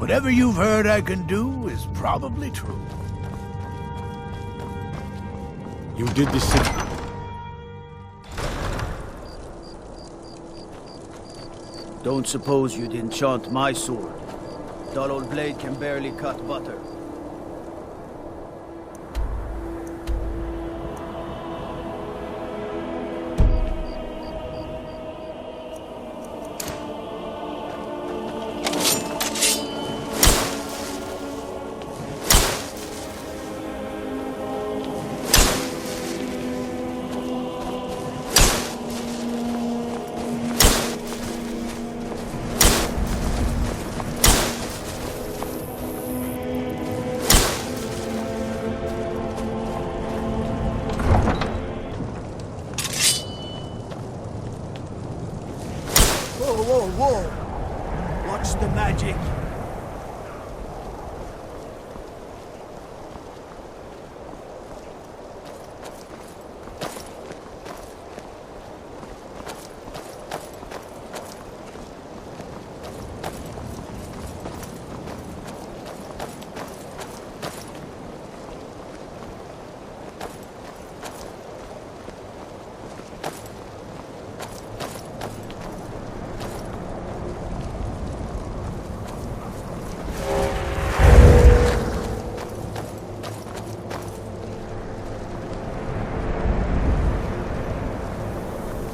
Whatever you've heard I can do is probably true. You did this city. Don't suppose you'd enchant my sword. Dull old blade can barely cut butter. Whoa! Watch the magic.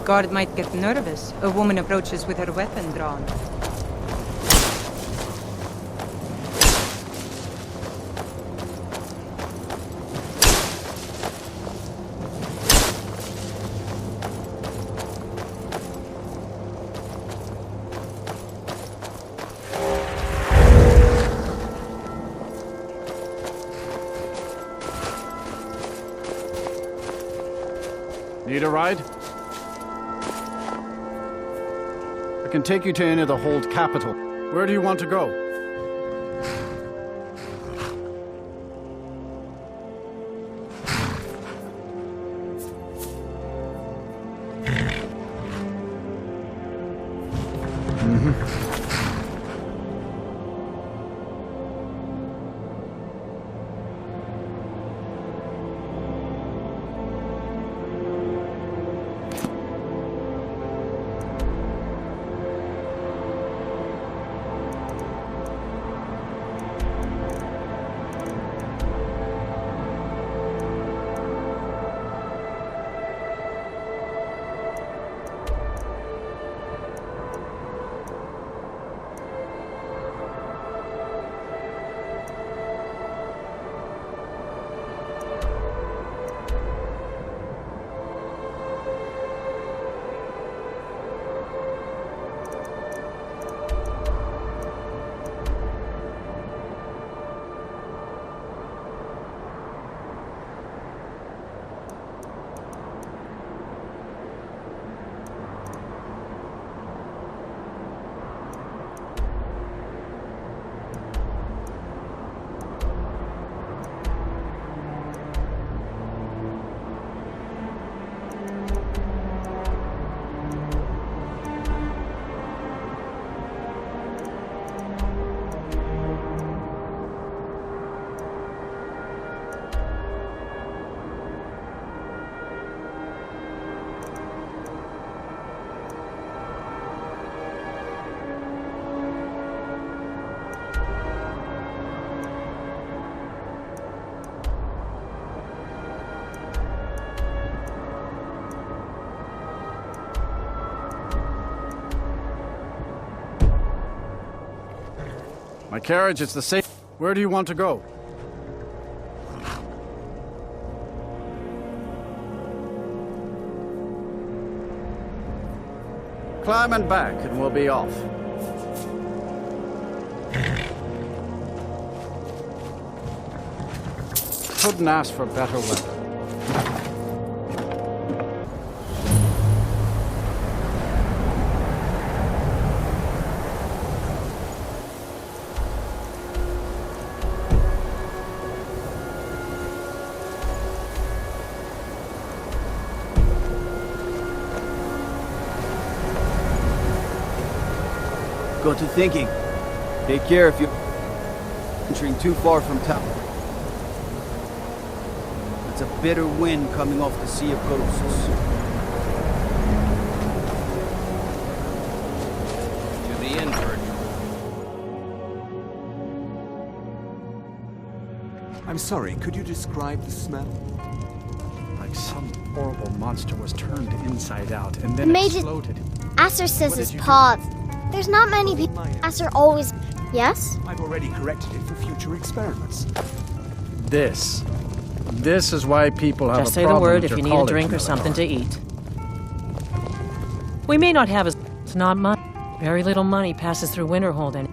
Guard might get nervous. A woman approaches with her weapon drawn. Need a ride? I can take you to any of the hold capital. Where do you want to go? My carriage is the same. Where do you want to go? Climb and back, and we'll be off. Couldn't ask for better weather. Got to thinking. Take care if you... Entering too far from town. It's a bitter wind coming off the Sea of Ghosts. To the inn, Virgil. I'm sorry, could you describe the smell? Like some horrible monster was turned inside out and then Mage- exploded. Acer says What his did you do? paws. There's not many people. Acer always. Yes? I've already corrected it for future experiments. This is why people have Just a say the problem word with if your you need a college drink or something to military. eat. We may not have it's not much. Very little money passes through Winterhold, and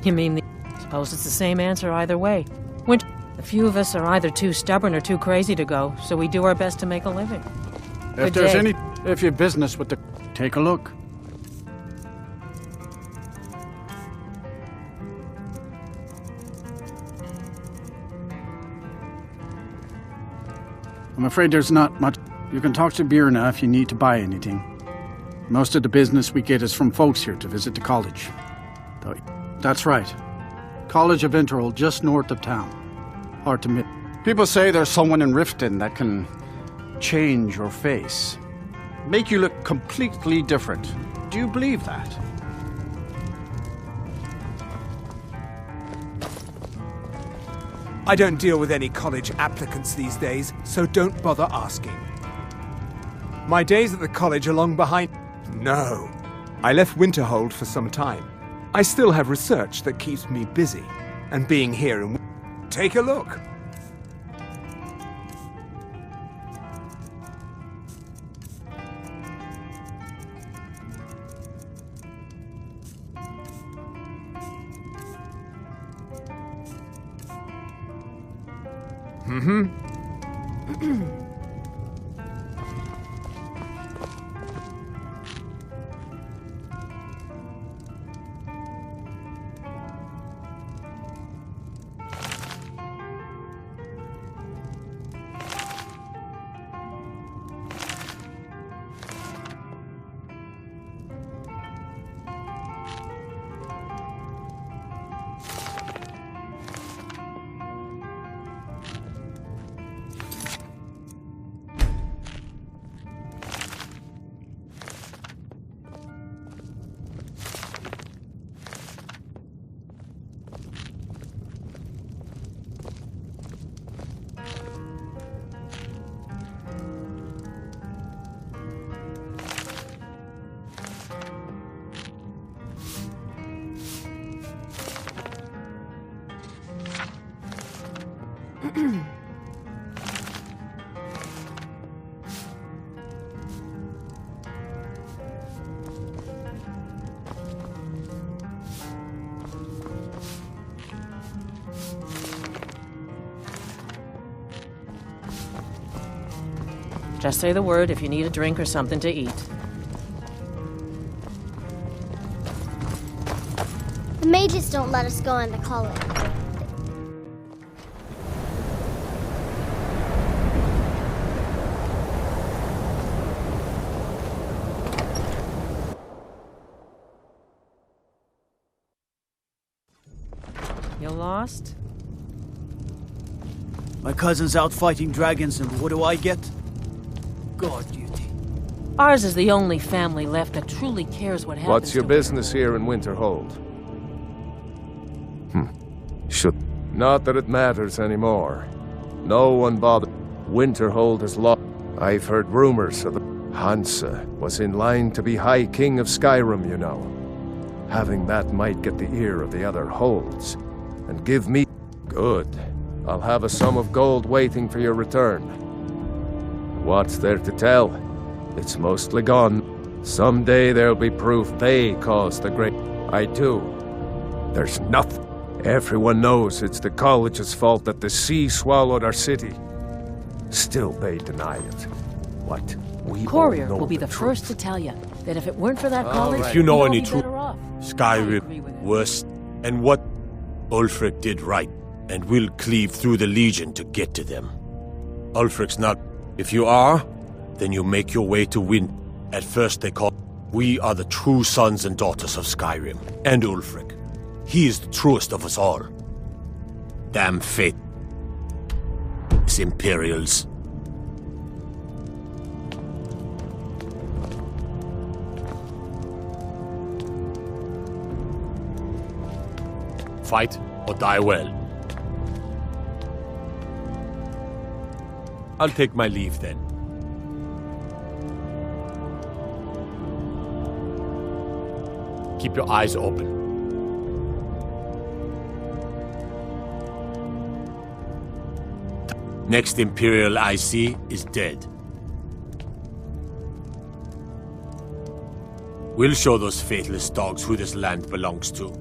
you mean suppose it's the same answer either way. A few of us are either too stubborn or too crazy to go, so we do our best to make a living. If Good there's day. if you have business with the, take a look. I'm afraid there's not much. You can talk to Birna if you need to buy anything. Most of the business we get is from folks here to visit the college. That's right. College of Winterhold, just north of town. Hard to miss. People say there's someone in Riften that can change your face. Make you look completely different. Do you believe that? I don't deal with any college applicants these days, so don't bother asking. My days at the college are long behind. No. I left Winterhold for some time. I still have research that keeps me busy, and being here and take a look. Just say the word if you need a drink or something to eat. The mages don't let us go into college. You lost? My cousin's out fighting dragons, and what do I get? Guard duty. Ours is the only family left that truly cares what happens. What's your to business here in Winterhold? Should. Not that it matters anymore. No one bothered. Winterhold has lost. I've heard rumors of the Hansa was in line to be High King of Skyrim, you know. Having that might get the ear of the other holds. And give me... Good. I'll have a sum of gold waiting for your return. What's there to tell? It's mostly gone. Someday there'll be proof they caused the great... I do. There's nothing. Everyone knows it's the college's fault that the sea swallowed our city. Still they deny it. What? We all Courier know will be the the truth. first to tell you that if it weren't for that college, right. If you know we'd all any be truth, better off. I agree Skyrim with it. worse, and what Ulfric did right, and we'll cleave through the Legion to get to them. Ulfric's not. If you are, then you make your way to Wind. At first they call. We are the true sons and daughters of Skyrim, and Ulfric. He is the truest of us all. Damn fate. It's Imperials. Fight or die well. I'll take my leave then. Keep your eyes open. Next Imperial I see is dead. We'll show those faithless dogs who this land belongs to.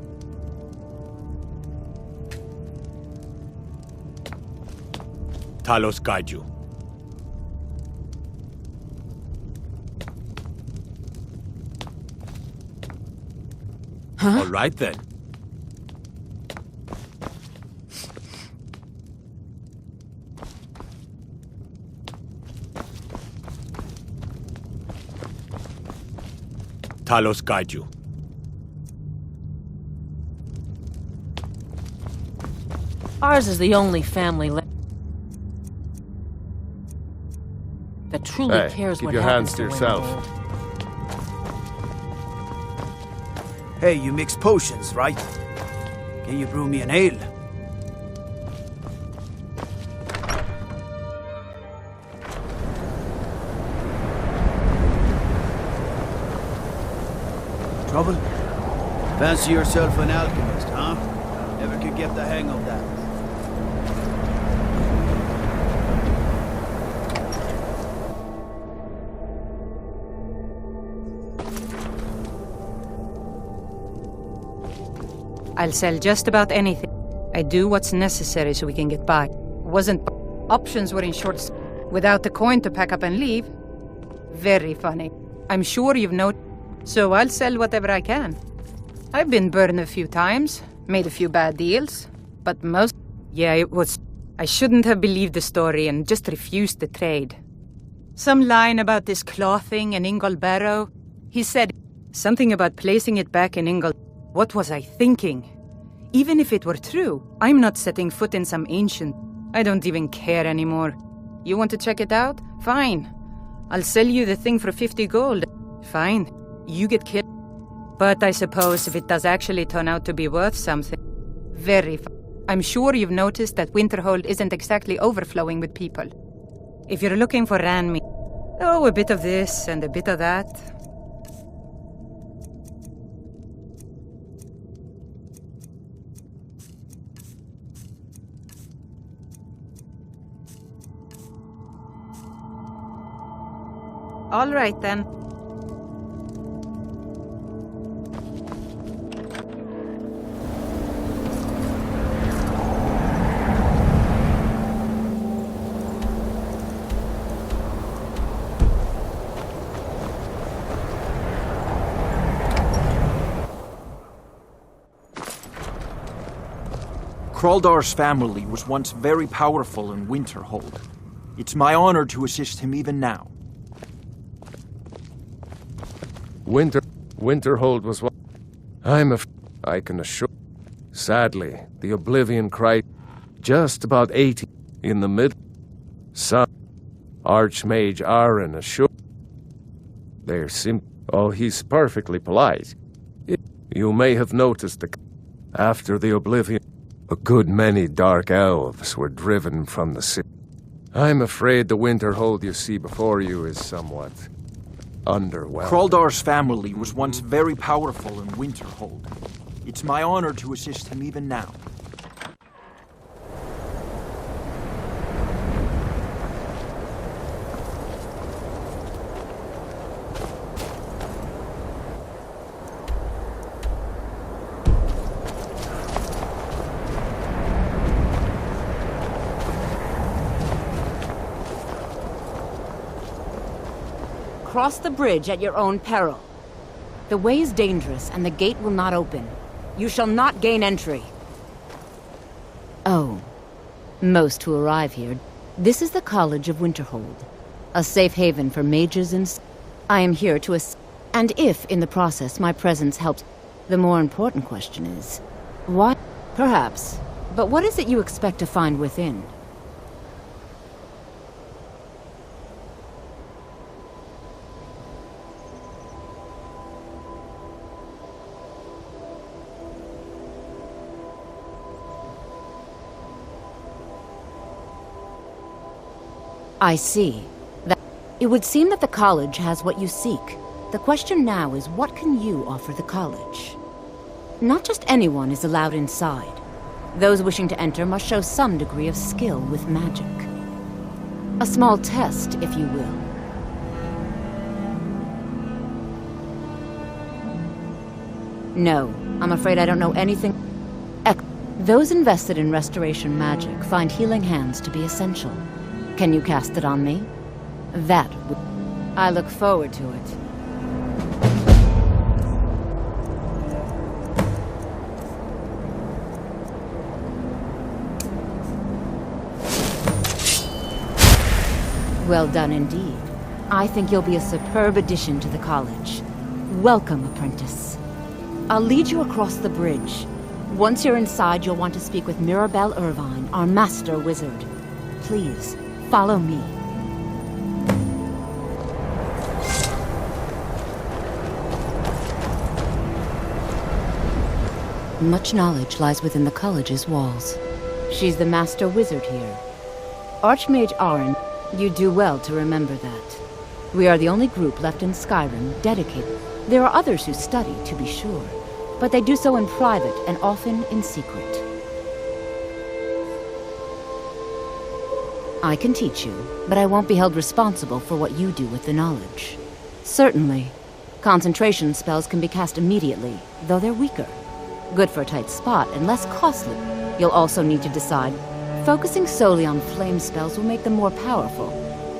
Talos guide you. Huh? All right then. Talos guide you. Ours is the only family that truly Hey, cares keep what your happens hands to to yourself. Winterhold. Hey, you mix potions, right? Can you brew me an ale? Trouble? Fancy yourself an alchemist, huh? Never could get the hang of that. I'll sell just about anything. I do what's necessary so we can get by. Wasn't options were in short without the coin to pack up and leave. Very funny. I'm sure you've noticed. So I'll sell whatever I can. I've been burned a few times, made a few bad deals, but most... Yeah, it was... I shouldn't have believed the story and just refused the trade. Some line about this clothing and Ingol Barrow. He said something about placing it back in Ingol. What was I thinking? Even if it were true, I'm not setting foot in some ancient... I don't even care anymore. You want to check it out? Fine. I'll sell you the thing for 50 gold. Fine. You get killed. But I suppose if it does actually turn out to be worth something... Very fine. I'm sure you've noticed that Winterhold isn't exactly overflowing with people. If you're looking for ran meat... Oh, a bit of this and a bit of that... All right, then. Kraldar's family was once very powerful in Winterhold. It's my honor to assist him even now. Winterhold was what I can assure. Sadly, the Oblivion cried just about 80 in the mid. Some Archmage Aaron assured. They're oh, he's perfectly polite. You may have noticed after the Oblivion, a good many dark elves were driven from the city. I'm afraid the Winterhold you see before you is somewhat underwhelming. Kraldar's family was once very powerful in Winterhold. It's my honor to assist him even now. Cross the bridge at your own peril. The way is dangerous, and the gate will not open. You shall not gain entry. Oh. Most who arrive here. This is the College of Winterhold. A safe haven for mages and... I am here to assist. And if, in the process, my presence helps... The more important question is... Why? Perhaps. But what is it you expect to find within? I see. It would seem that the college has what you seek. The question now is, what can you offer the college? Not just anyone is allowed inside. Those wishing to enter must show some degree of skill with magic. A small test, if you will. No, I'm afraid I don't know anything. Those invested in restoration magic find healing hands to be essential. Can you cast it on me? That would... I look forward to it. Well done indeed. I think you'll be a superb addition to the college. Welcome, apprentice. I'll lead you across the bridge. Once you're inside, you'll want to speak with Mirabelle Irvine, our master wizard. Please, follow me. Much knowledge lies within the college's walls. She's the master wizard here. Archmage Aaron, you do well to remember that. We are the only group left in Skyrim dedicated. There are others who study, to be sure, but they do so in private and often in secret. I can teach you, but I won't be held responsible for what you do with the knowledge. Certainly. Concentration spells can be cast immediately, though they're weaker. Good for a tight spot and less costly. You'll also need to decide. Focusing solely on flame spells will make them more powerful,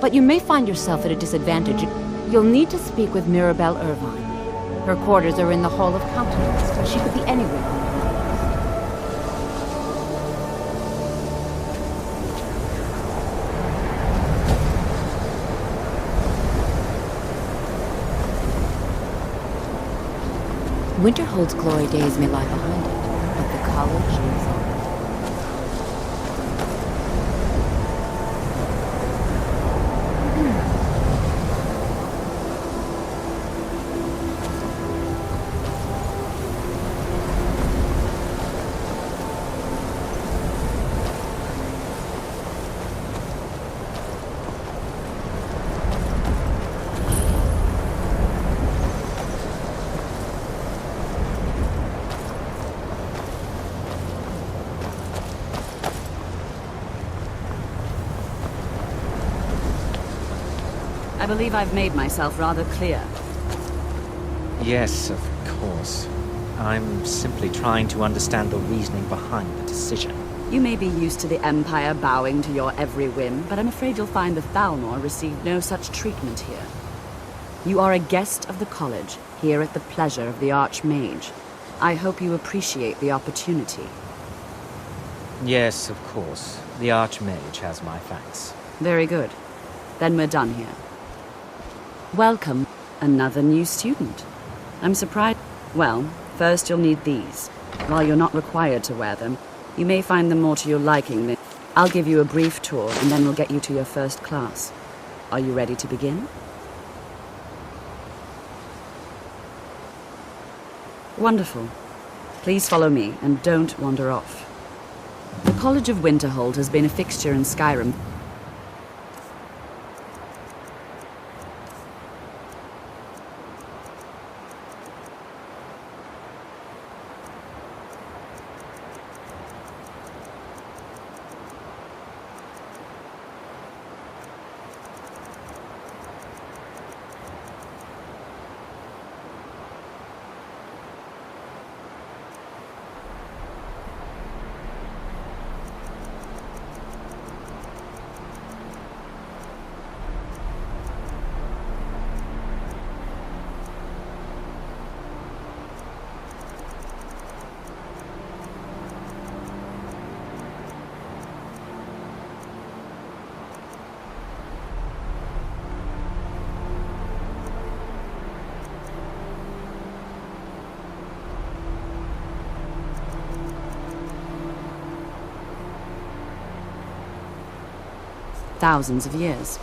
but you may find yourself at a disadvantage. You'll need to speak with Mirabelle Irvine. Her quarters are in the Hall of Countenance, but she could be anywhere. Winterhold's glory days may lie behind it, but the college lives on. I believe I've made myself rather clear. Yes, of course. I'm simply trying to understand the reasoning behind the decision. You may be used to the Empire bowing to your every whim, but I'm afraid you'll find the Thalmor received no such treatment here. You are a guest of the college, here at the pleasure of the Archmage. I hope you appreciate the opportunity. Yes, of course. The Archmage has my thanks. Very good. Then we're done here. Welcome, another new student. I'm surprised. Well, first you'll need these. While you're not required to wear them, you may find them more to your liking. I'll give you a brief tour, and then we'll get you to your first class. Are you ready to begin? Wonderful. Please follow me, and don't wander off. The College of Winterhold has been a fixture in Skyrim. thousands of years.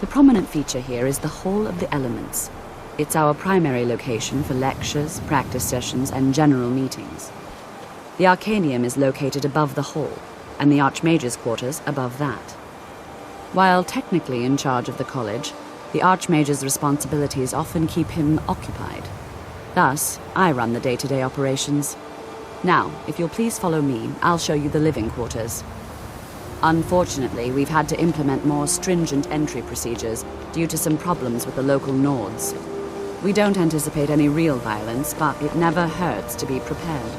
The prominent feature here is the Hall of the Elements. It's our primary location for lectures, practice sessions, and general meetings. The Arcanium is located above the hall, and the Archmage's quarters above that. While technically in charge of the college, the Archmage's responsibilities often keep him occupied. Thus, I run the day-to-day operations. Now, if you'll please follow me, I'll show you the living quarters. Unfortunately, we've had to implement more stringent entry procedures due to some problems with the local Nords. We don't anticipate any real violence, but it never hurts to be prepared.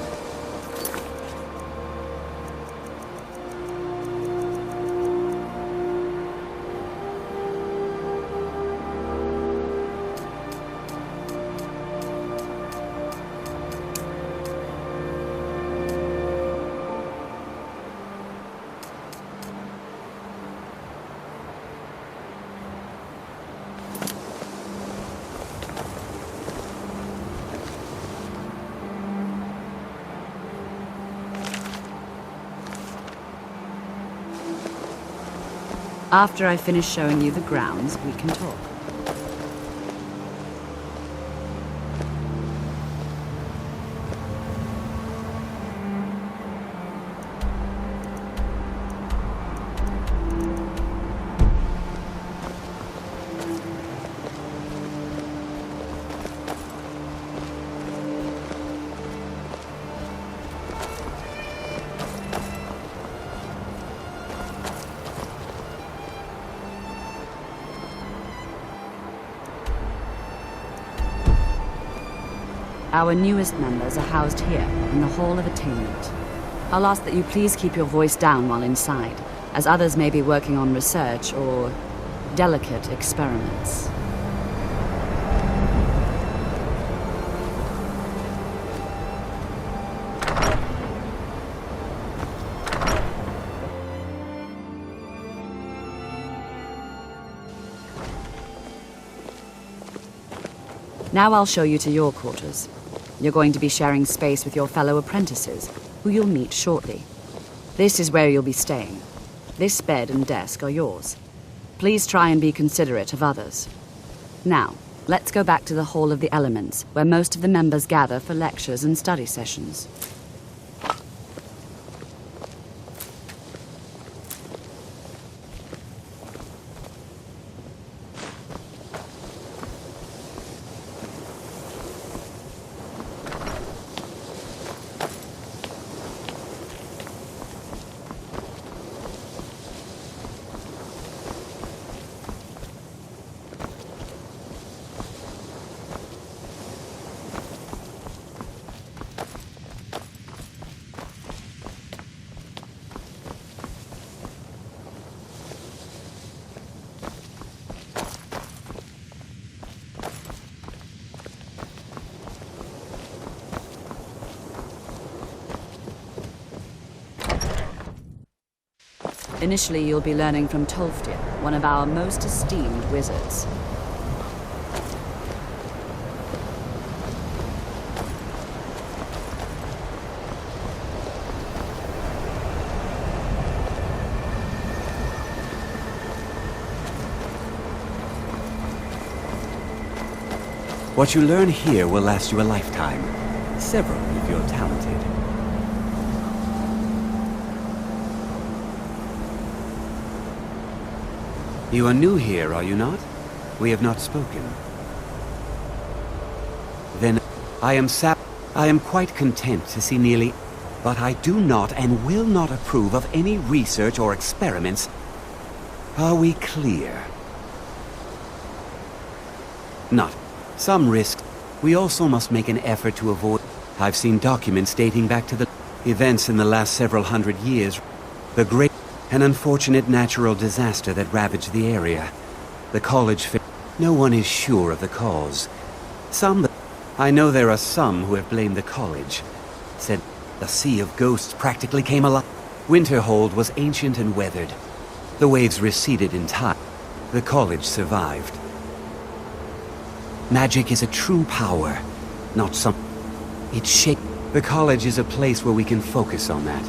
After I finish showing you the grounds, we can talk. Our newest members are housed here, in the Hall of Attainment. I'll ask that you please keep your voice down while inside, as others may be working on research or delicate experiments. Now I'll show you to your quarters. You're going to be sharing space with your fellow apprentices, who you'll meet shortly. This is where you'll be staying. This bed and desk are yours. Please try and be considerate of others. Now, let's go back to the Hall of the Elements, where most of the members gather for lectures and study sessions. Initially, you'll be learning from Tolfdir, one of our most esteemed wizards. What you learn here will last you a lifetime. Several if you're talented. You are new here, are you not? We have not spoken. Then, I am quite content to see nearly... But I do not and will not approve of any research or experiments. Are we clear? Not. Some risks. We also must make an effort to avoid... I've seen documents dating back to the events in the last several hundred years. The great... An unfortunate natural disaster that ravaged the area. The college... No one is sure of the cause. I know there are some who have blamed the college. Said the Sea of Ghosts practically came alive. Winterhold was ancient and weathered. The waves receded in time. The college survived. Magic is a true power, not some... It shaped... The college is a place where we can focus on that.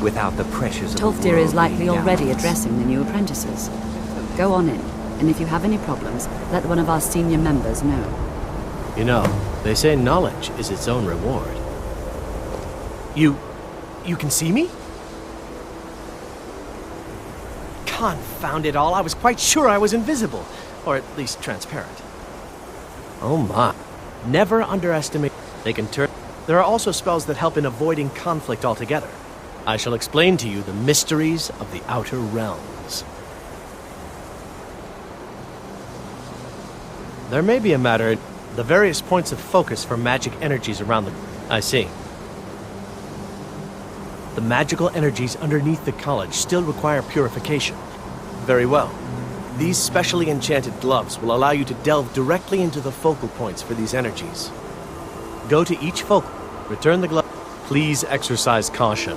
without the pressures of Tolfdir is likely worldly already gallants. addressing the new apprentices. Go on in, and if you have any problems, let one of our senior members know. You know, they say knowledge is its own reward. You can see me? Confound it all, I was quite sure I was invisible. Or at least transparent. Oh my. Never underestimate. They can turn. There are also spells that help in avoiding conflict altogether. I shall explain to you the mysteries of the Outer Realms. There may be a matter in the various points of focus for magic energies around the... I see. The magical energies underneath the college still require purification. Very well. These specially enchanted gloves will allow you to delve directly into the focal points for these energies. Go to each focal, return the glove. Please exercise caution.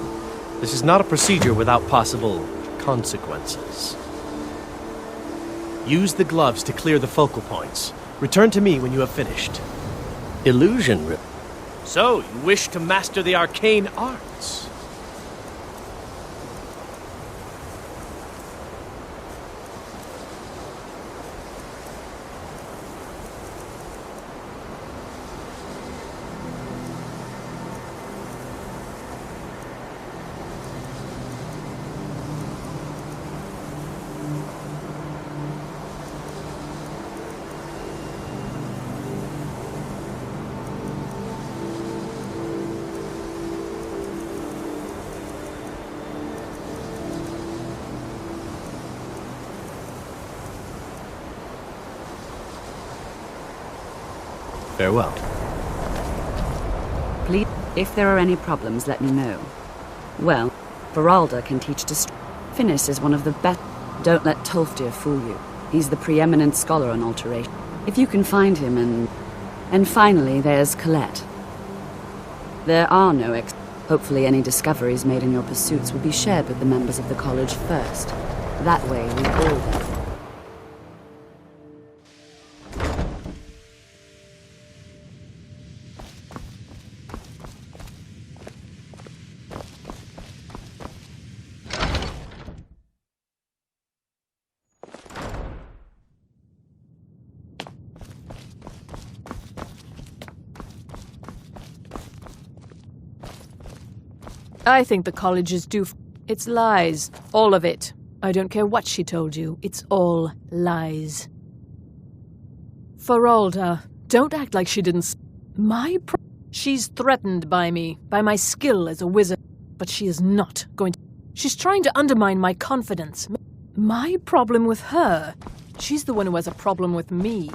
This is not a procedure without possible consequences. Use the gloves to clear the focal points. Return to me when you have finished. Illusion. So, you wish to master the arcane arts? Farewell. Please, if there are any problems, let me know. Well, Varalda can teach Finis is one of the best. Don't let Tolfdir fool you. He's the preeminent scholar on alteration. If you can find him and finally, there's Colette. There are no Hopefully any discoveries made in your pursuits will be shared with the members of the college first. That way we all benefit. I think the college is due. It's lies. All of it. I don't care what she told you. It's all lies. Faralda, don't act like she didn't. She's threatened by me, by my skill as a wizard. But she is not going to. She's trying to undermine my confidence. My problem with her. She's the one who has a problem with me.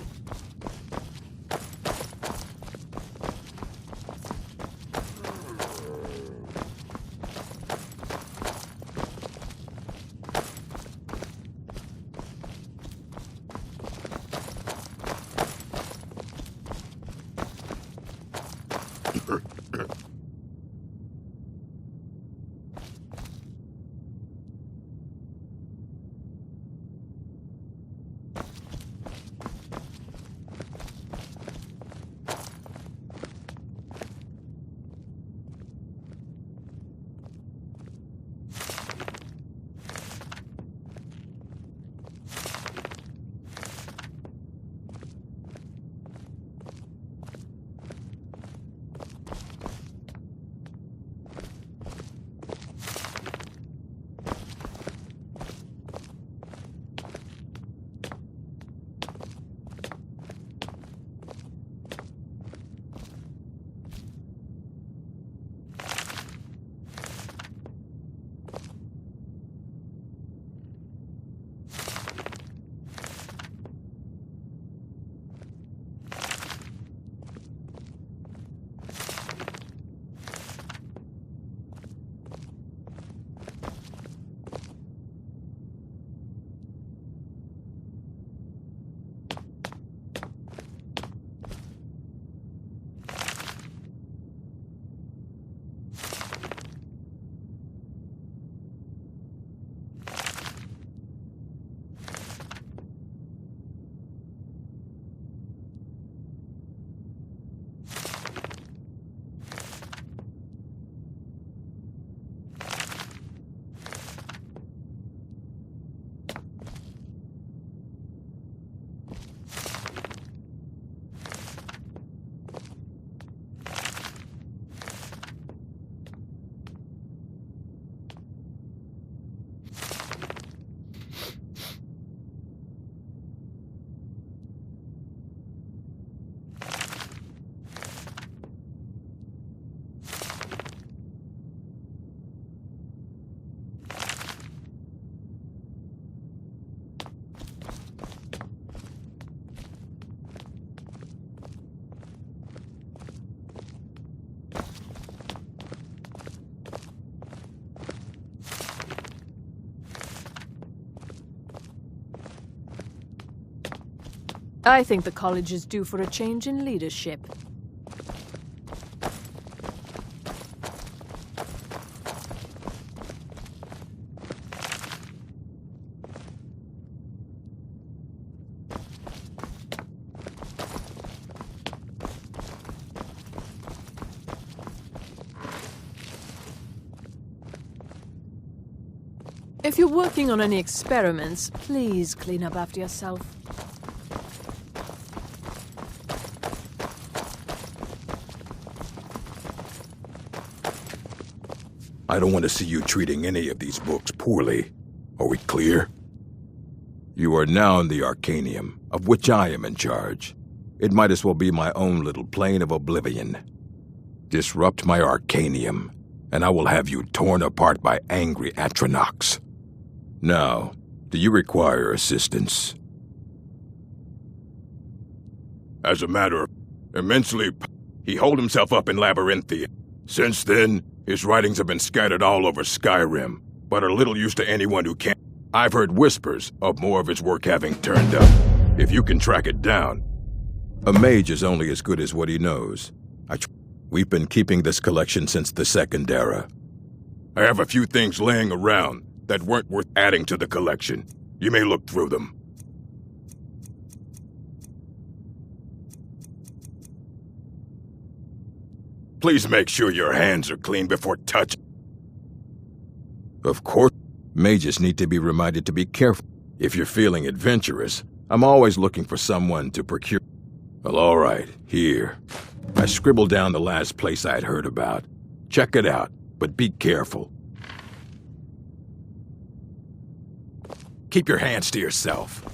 I think the college is due for a change in leadership. If you're working on any experiments, please clean up after yourself. I don't want to see you treating any of these books poorly. Are we clear? You are now in the Arcanium, of which I am in charge. It might as well be my own little plane of oblivion. Disrupt my Arcanium, and I will have you torn apart by angry Atronachs. Now, do you require assistance? As a matter of immensely, he holed himself up in Labyrinthia. Since then, his writings have been scattered all over Skyrim, but are little use to anyone who can't. I've heard whispers of more of his work having turned up. If you can track it down. A mage is only as good as what he knows. We've been keeping this collection since the Second Era. I have a few things laying around that weren't worth adding to the collection. You may look through them. Please make sure your hands are clean before touching. Of course, mages need to be reminded to be careful. If you're feeling adventurous, I'm always looking for someone to procure. Well, all right, here. I scribbled down the last place I'd heard about. Check it out, but be careful. Keep your hands to yourself.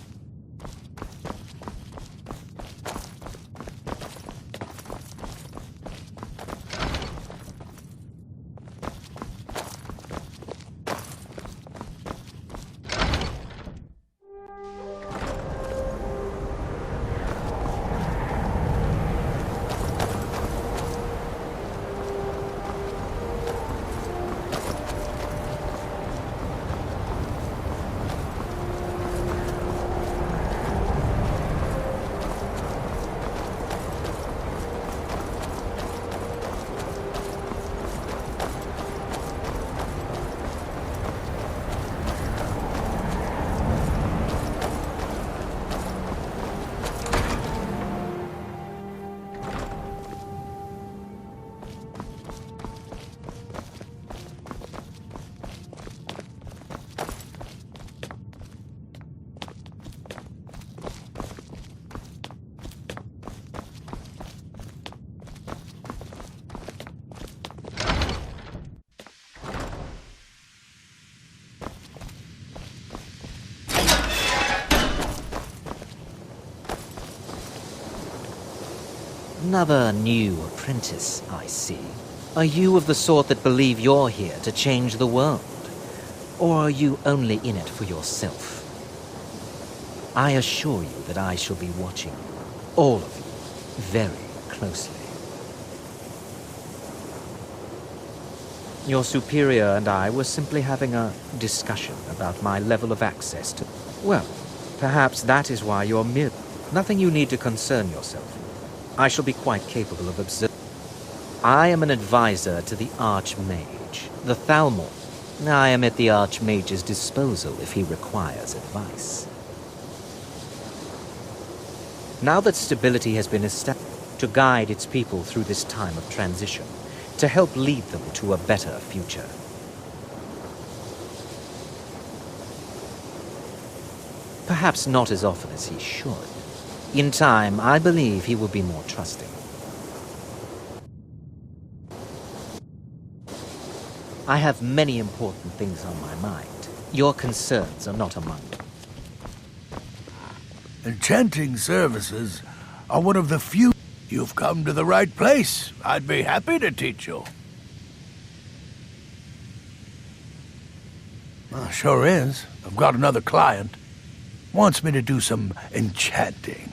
Another new apprentice, I see. Are you of the sort that believe you're here to change the world? Or are you only in it for yourself? I assure you that I shall be watching all of you very closely. Your superior and I were simply having a discussion about my level of access to... Well, perhaps that is why you're mere... Nothing you need to concern yourself. I shall be quite capable of observing. I am an advisor to the Archmage, the Thalmor. I am at the Archmage's disposal if he requires advice. Now that stability has been established to guide its people through this time of transition, to help lead them to a better future. Perhaps not as often as he should. In time, I believe he will be more trusting. I have many important things on my mind. Your concerns are not among them. Enchanting services are one of the few. You've come to the right place. I'd be happy to teach you. Sure is. I've got another client. Wants me to do some enchanting.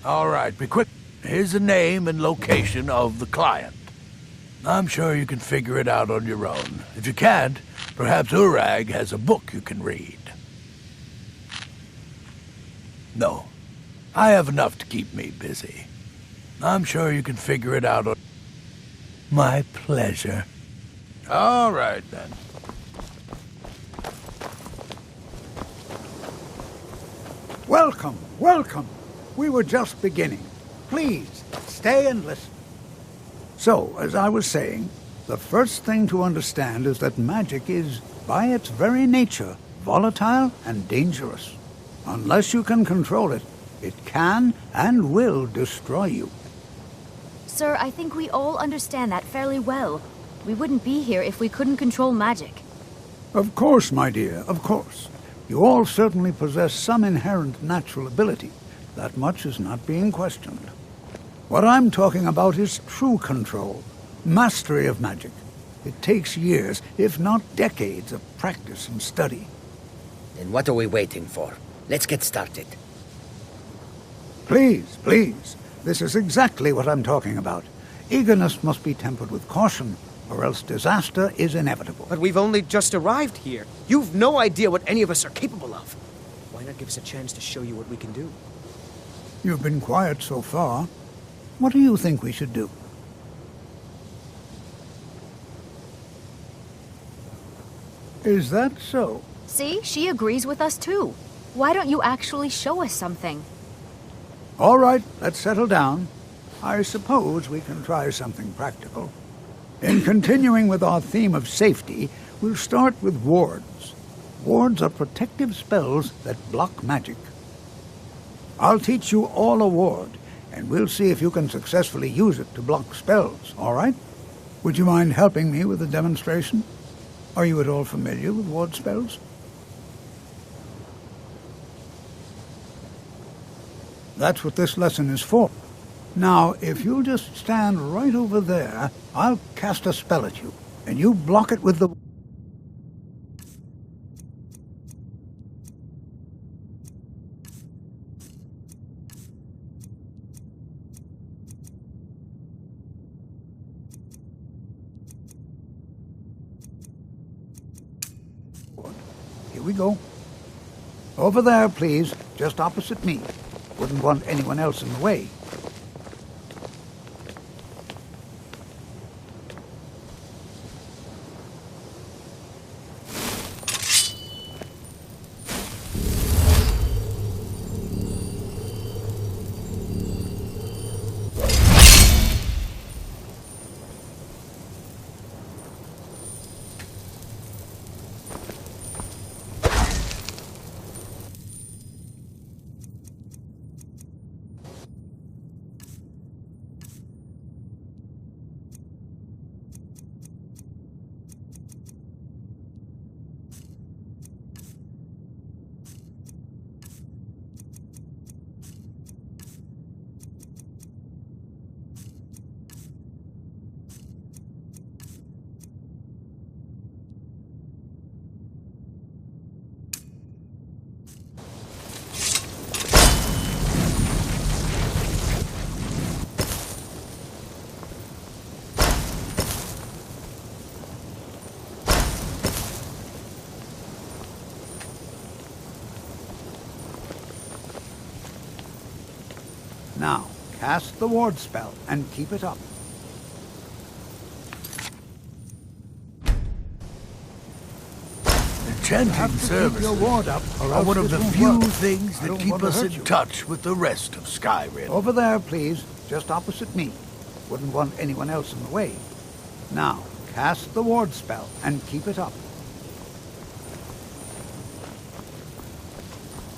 All right, be quick. Here's the name and location of the client. I'm sure you can figure it out on your own. If you can't, perhaps Urag has a book you can read. No. I have enough to keep me busy. I'm sure you can figure it out. My pleasure. All right, then. Welcome, welcome. We were just beginning. Please, stay and listen. So, as I was saying, the first thing to understand is that magic is, by its very nature, volatile and dangerous. Unless you can control it, it can and will destroy you. Sir, I think we all understand that fairly well. We wouldn't be here if we couldn't control magic. Of course, my dear, of course. You all certainly possess some inherent natural ability. That much is not being questioned. What I'm talking about is true control, mastery of magic. It takes years, if not decades, of practice and study. Then what are we waiting for? Let's get started. Please, please. This is exactly what I'm talking about. Eagerness must be tempered with caution, or else disaster is inevitable. But we've only just arrived here. You've no idea what any of us are capable of. Why not give us a chance to show you what we can do? You've been quiet so far. What do you think we should do? Is that so? See, she agrees with us too. Why don't you actually show us something? All right, let's settle down. I suppose we can try something practical. In continuing with our theme of safety, we'll start with wards. Wards are protective spells that block magic. I'll teach you all a ward, and we'll see if you can successfully use it to block spells, all right? Would you mind helping me with the demonstration? Are you at all familiar with ward spells? That's what this lesson is for. Now, if you'll just stand right over there, I'll cast a spell at you, and you block it with the... Here we go. Over there, please, just opposite me. Wouldn't want anyone else in the way. Now, cast the ward spell and keep it up. Enchanting services are one of the few things that keep us in touch with the rest of Skyrim. Over there, please, just opposite me. Wouldn't want anyone else in the way. Now, cast the ward spell and keep it up.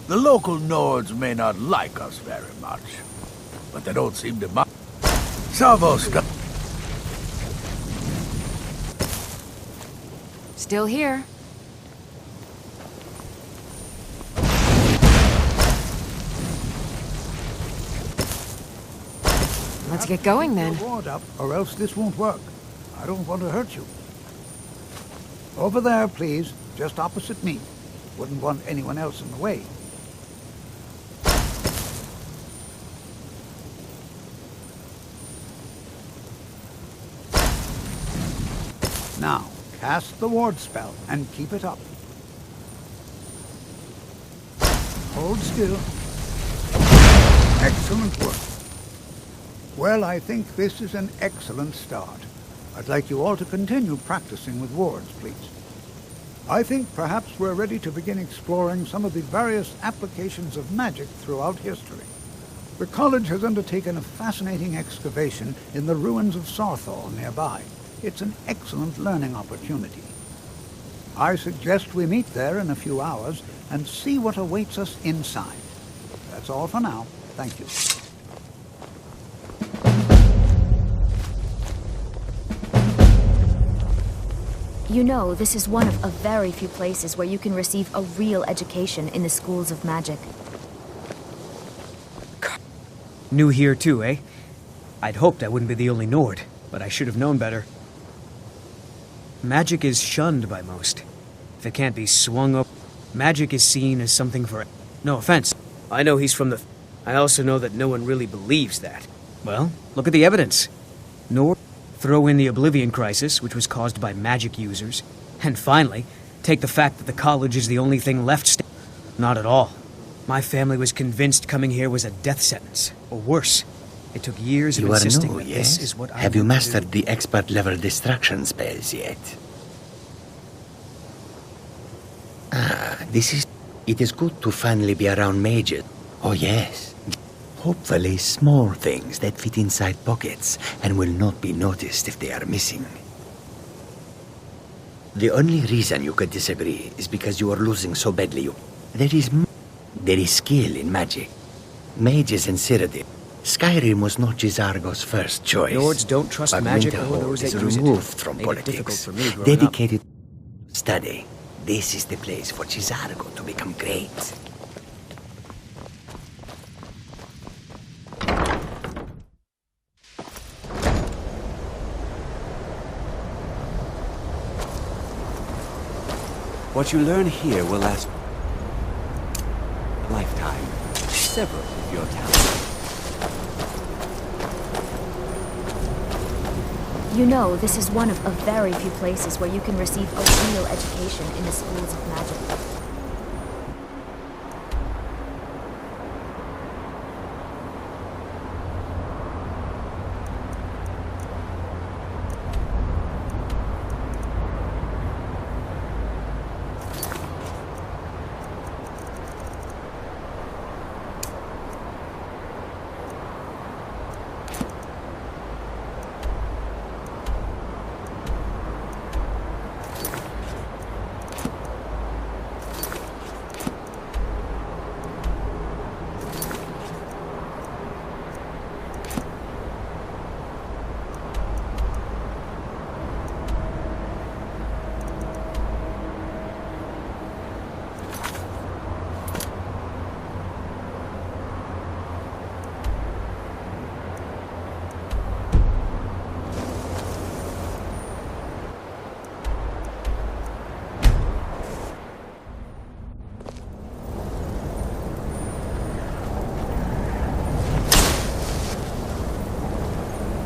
The local Nords may not like us very much, but they don't seem to mind. Salvosta. Still here. Let's get going then. Ward up, or else this won't work. I don't want to hurt you. Over there, please, just opposite me. Wouldn't want anyone else in the way. Now, cast the ward spell and keep it up. Hold still. Excellent work. Well, I think this is an excellent start. I'd like you all to continue practicing with wards, please. I think perhaps we're ready to begin exploring some of the various applications of magic throughout history. The college has undertaken a fascinating excavation in the ruins of Sarthal nearby. It's an excellent learning opportunity. I suggest we meet there in a few hours and see what awaits us inside. That's all for now. Thank you. You know, this is one of a very few places where you can receive a real education in the schools of magic. New here too, eh? I'd hoped I wouldn't be the only Nord, but I should have known better. Magic is shunned by most. If it can't be swung up, magic is seen as something for... No offense. I know he's from the... I also know that no one really believes that. Well, look at the evidence. Nord, throw in the Oblivion Crisis, which was caused by magic users, and finally, take the fact that the college is the only thing left Not at all. My family was convinced coming here was a death sentence, or worse. It took years of insisting that this is what I Have you Mm-hmm. mastered the expert-level distraction spells yet? It is good to finally be around mages. Oh yes. Hopefully small things that fit inside pockets and will not be noticed if they are missing. The only reason you could disagree is because you are losing so badly. There is skill in magic. Mages and Cyrodiil. Skyrim was not Gisargo's first choice. Lords don't trust but magic or Winterhold those that is use it. removed from Made it difficult politics. for me growing up. Dedicated study. This is the place for Gisargo to become great. What you learn here will last a lifetime. Several of your talents. You know, this is one of a very few places where you can receive a real education in the schools of magic.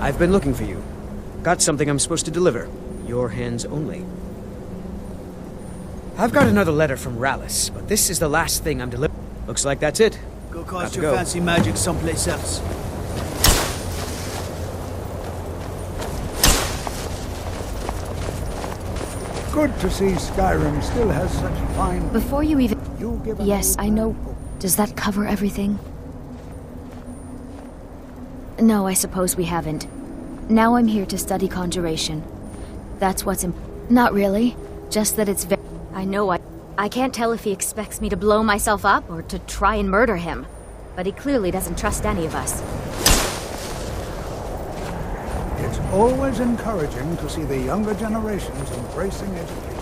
I've been looking for you. Got something I'm supposed to deliver. Your hands only. I've got another letter from Rallis, but this is the last thing I'm delivering. Looks like that's it. Go Got cast to your go. fancy magic someplace else. Good to see Skyrim still has such fine... Before you even... You give an Yes, old I know. Does that cover everything? No, I suppose we haven't. Now I'm here to study conjuration. That's what's Not really. Just that it's very... I know I can't tell if he expects me to blow myself up or to try and murder him. But he clearly doesn't trust any of us. It's always encouraging to see the younger generations embracing education.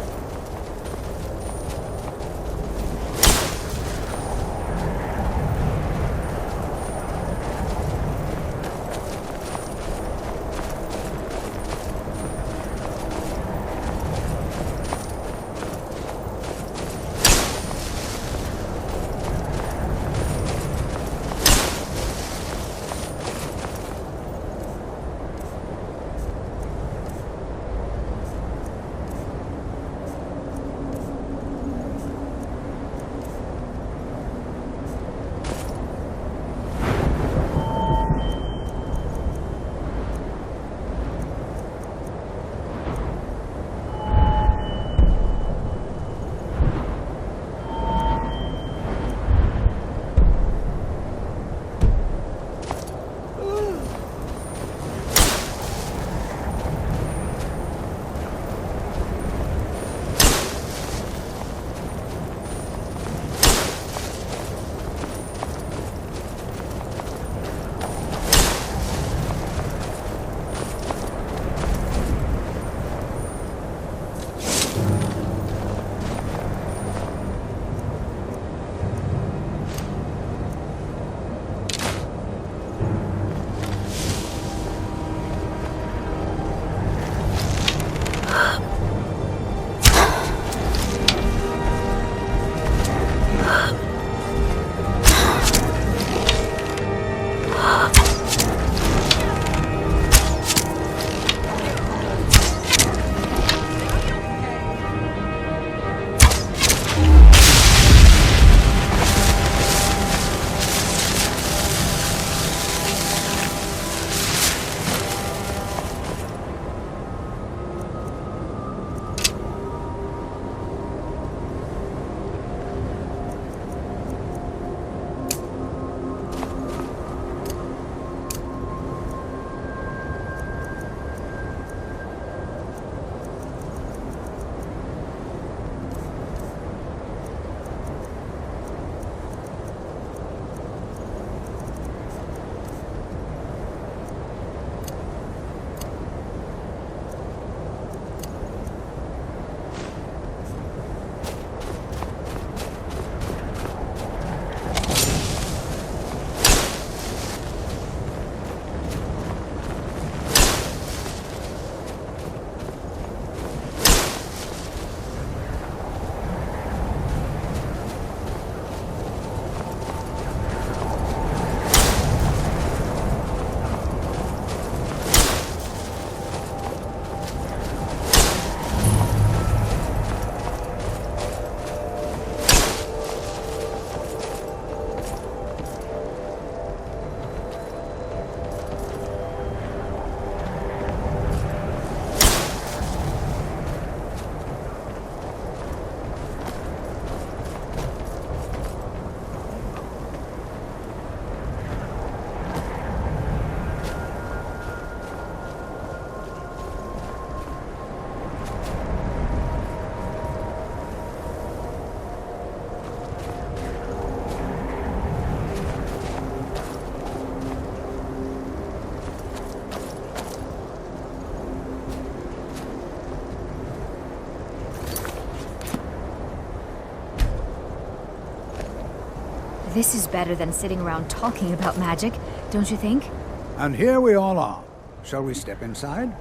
This is better than sitting around talking about magic, don't you think? And here we all are. Shall we step inside?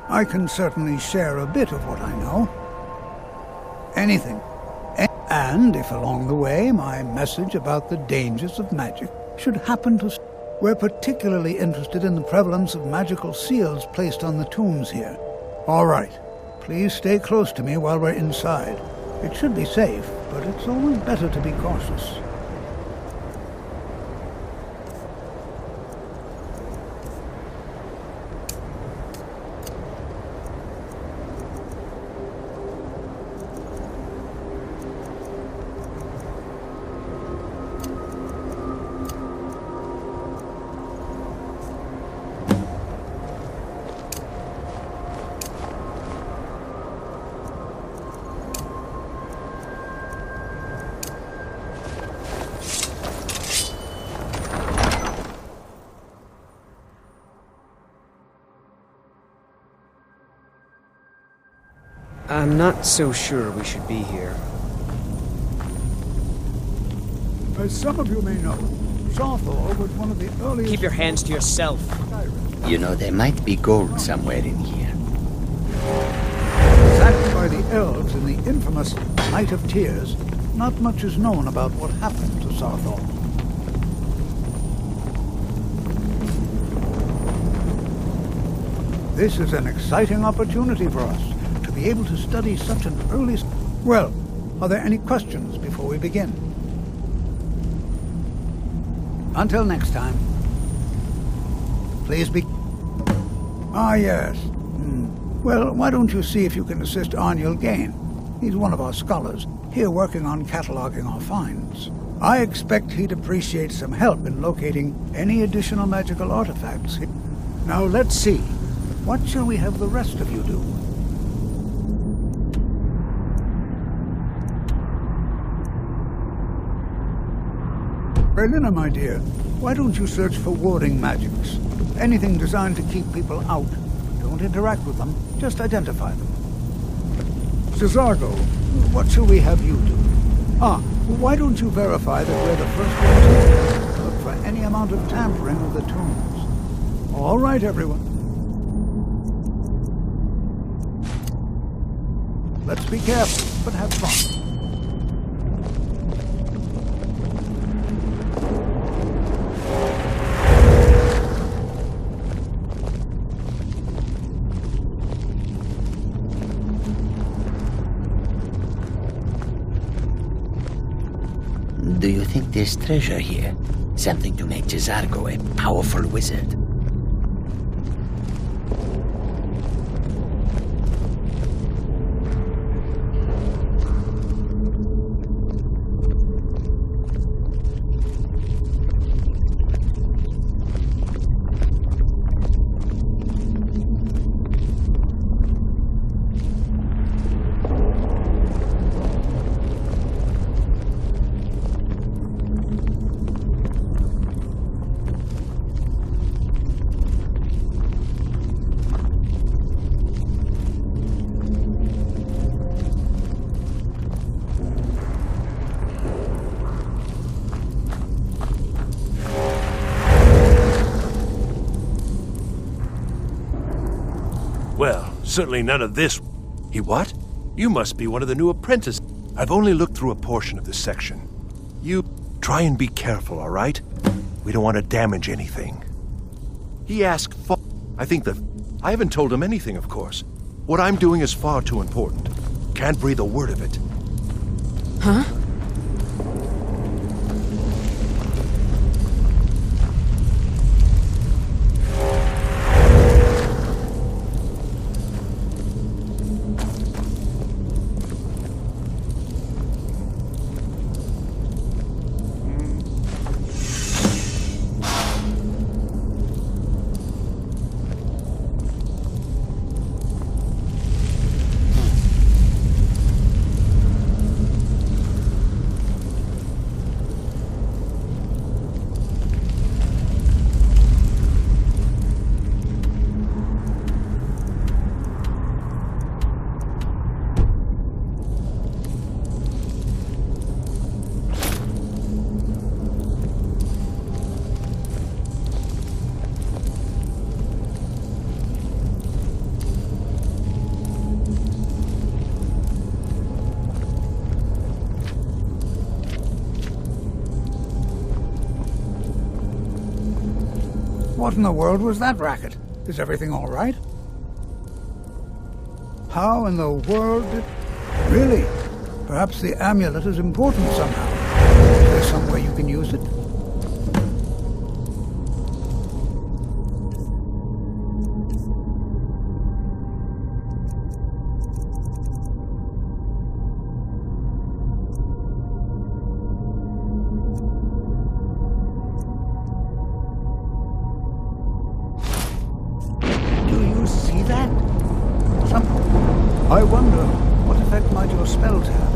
I can certainly share a bit of what I know. Anything. And if along the way my message about the dangers of magic should happen to... We're particularly interested in the prevalence of magical seals placed on the tombs here. All right. Please stay close to me while we're inside. It should be safe, but it's always better to be cautious. I'm not so sure we should be here. As some of you may know, Sarthor was one of the earliest... Keep your hands to yourself. You know, there might be gold somewhere in here. Sacked by the elves in the infamous Night of Tears, not much is known about what happened to Sarthor. This is an exciting opportunity for us to be able to study such an early... Well, are there any questions before we begin? Until next time. Please be... Ah, yes. Well, why don't you see if you can assist Arniel Gain? He's one of our scholars, here working on cataloging our finds. I expect he'd appreciate some help in locating any additional magical artifacts. Now, let's see. What shall we have the rest of you do? Berlina, my dear, why don't you search for warding magics? Anything designed to keep people out. Don't interact with them, just identify them. Cesargo, what shall we have you do? Why don't you verify that we're the first ones to look for any amount of tampering with the tombs? All right, everyone. Let's be careful, but have fun. Do you think there's treasure here? Something to make Cesargo a powerful wizard? Well, certainly none of this. He what? You must be one of the new apprentices. I've only looked through a portion of this section. You try and be careful, all right? We don't want to damage anything. He asked for... I haven't told him anything, of course. What I'm doing is far too important. Can't breathe a word of it. Huh? What in the world was that racket? Is everything all right? How in the world did... Really? Perhaps the amulet is important somehow. Is there some way you can use it? I wonder, what effect might your spells have?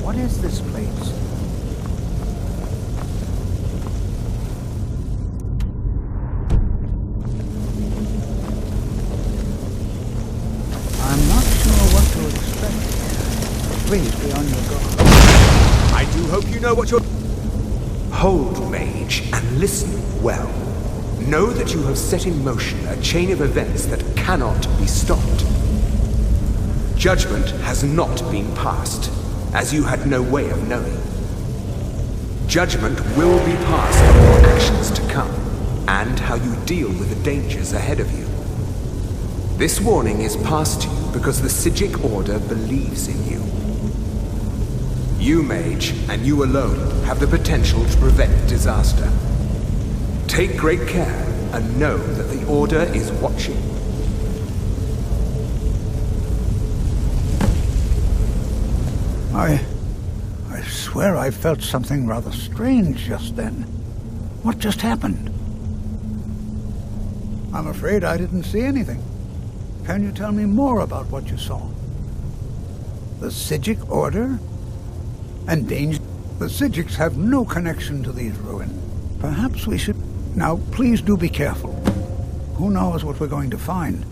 What is this place? I'm not sure what to expect. Please be on your guard. I do hope you know what you're... Hold, mage, and listen well. Know that you have set in motion a chain of events that cannot be stopped. Judgment has not been passed, as you had no way of knowing. Judgment will be passed on your actions to come, and how you deal with the dangers ahead of you. This warning is passed to you because the Psijic Order believes in you. You, mage, and you alone, have the potential to prevent disaster. Take great care, and know that the Order is watching. I swear I felt something rather strange just then. What just happened? I'm afraid I didn't see anything. Can you tell me more about what you saw? The Psijic Order? And danger? The Psijics have no connection to these ruins. Perhaps we should... Now, please do be careful. Who knows what we're going to find?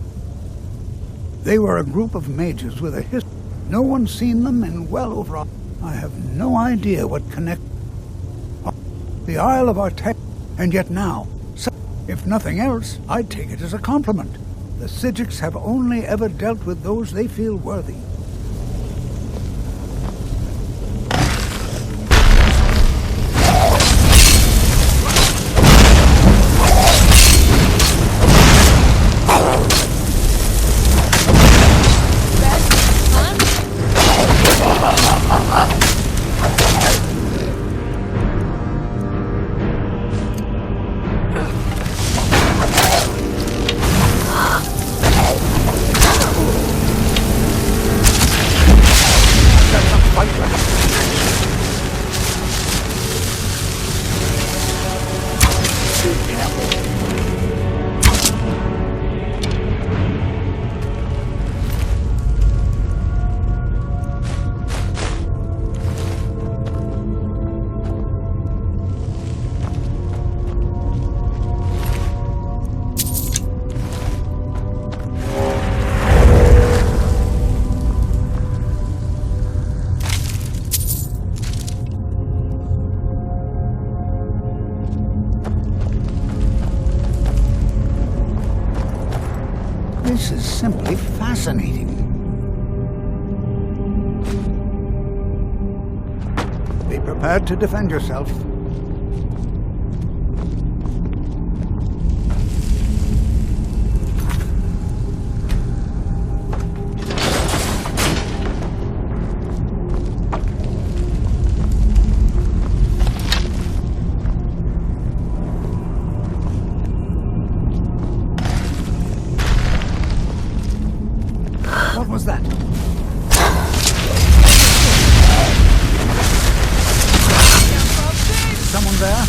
They were a group of mages with a history. No one's seen them in well over a... I have no idea what connect... The Isle of Artek... And yet now, if nothing else, I'd take it as a compliment. The Psijics have only ever dealt with those they feel worthy. This is simply fascinating. Be prepared to defend yourself. What was that? Someone there?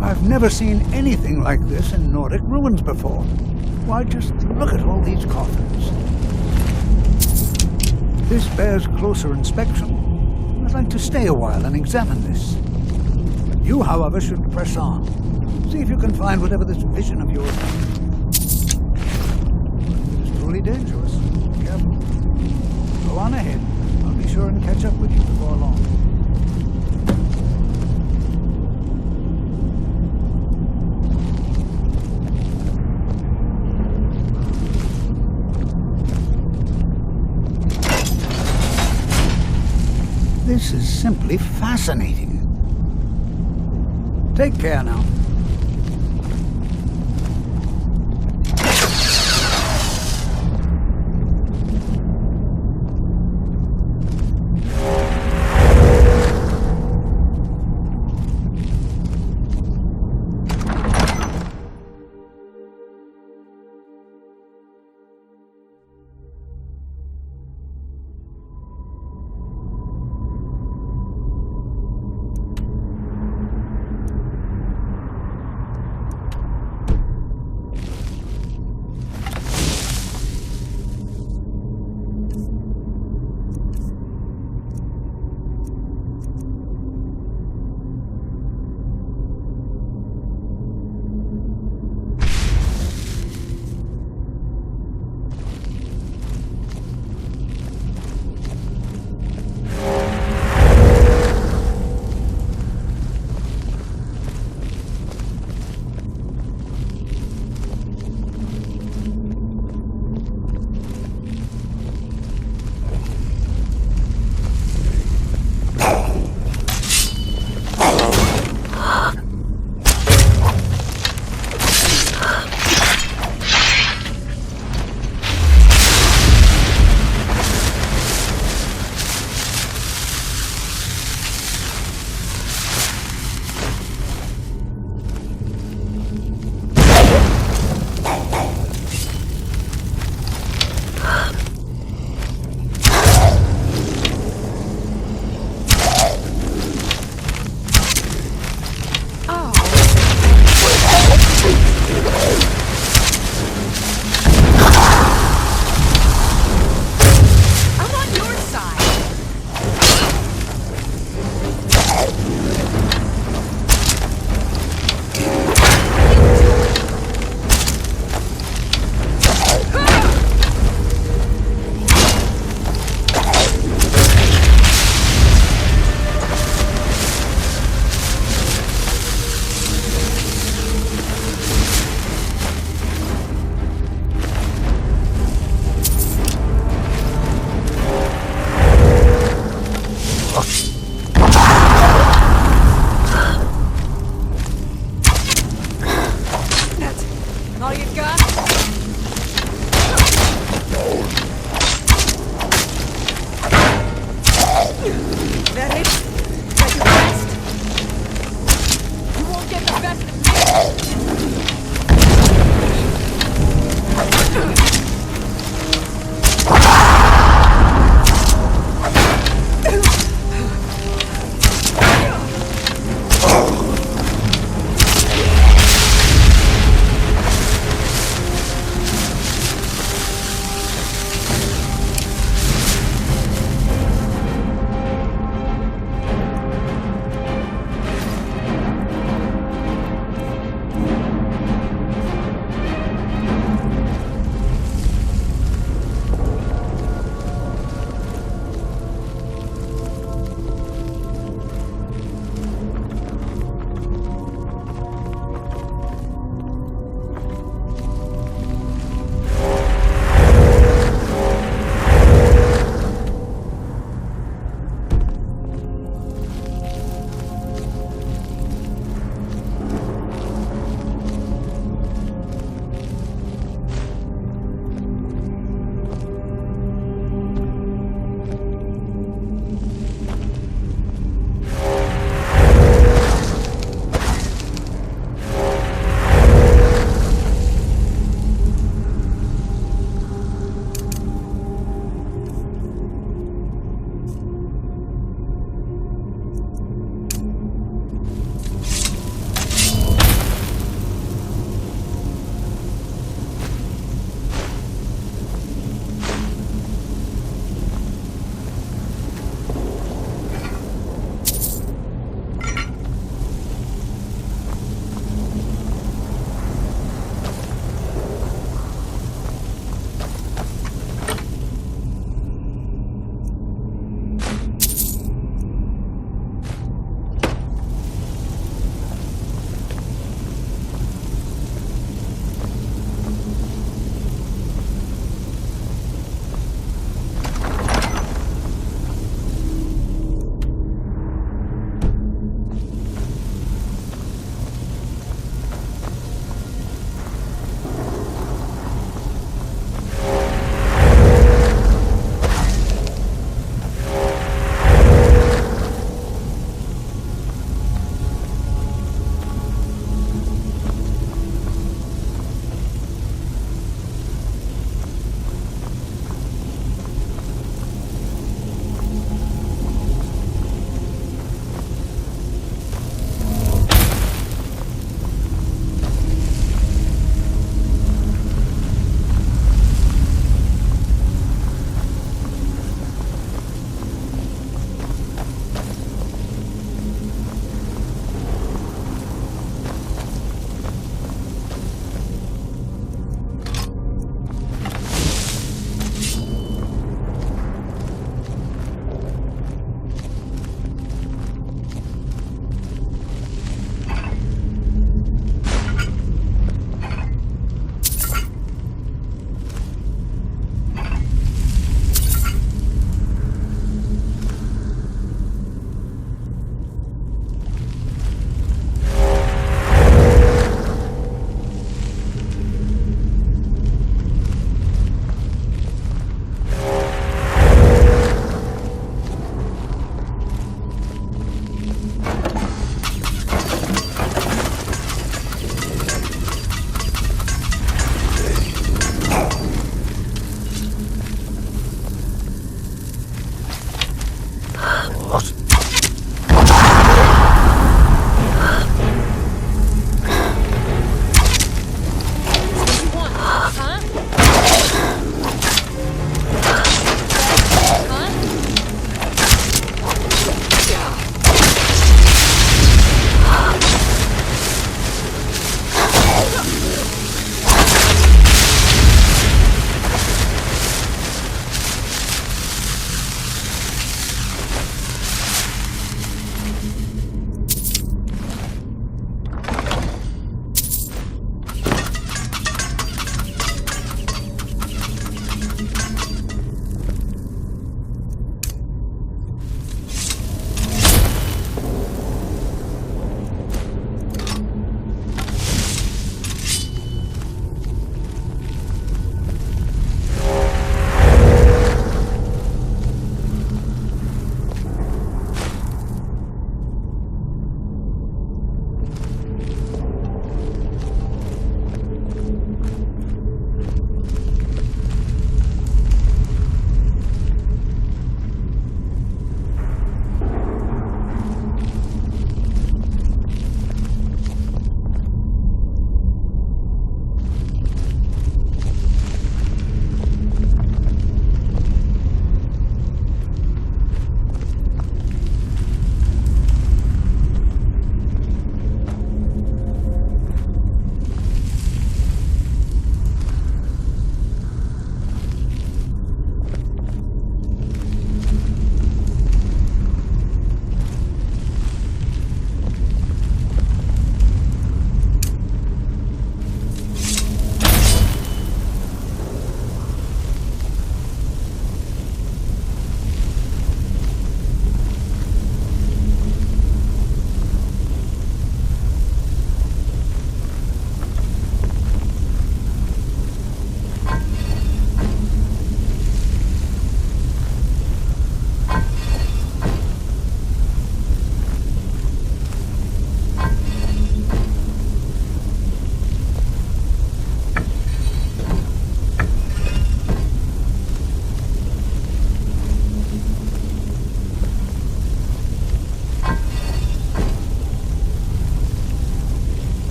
I've never seen anything like this in Nordic ruins before. Why, just look at all these coffins. This bears closer inspection. I'd like to stay a while and examine this. You, however, should press on. See if you can find whatever this vision of yours is. It's truly dangerous. Careful. Go on ahead. I'll be sure and catch up with you before long. This is simply fascinating. Take care now.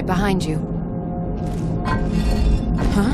behind you. Huh?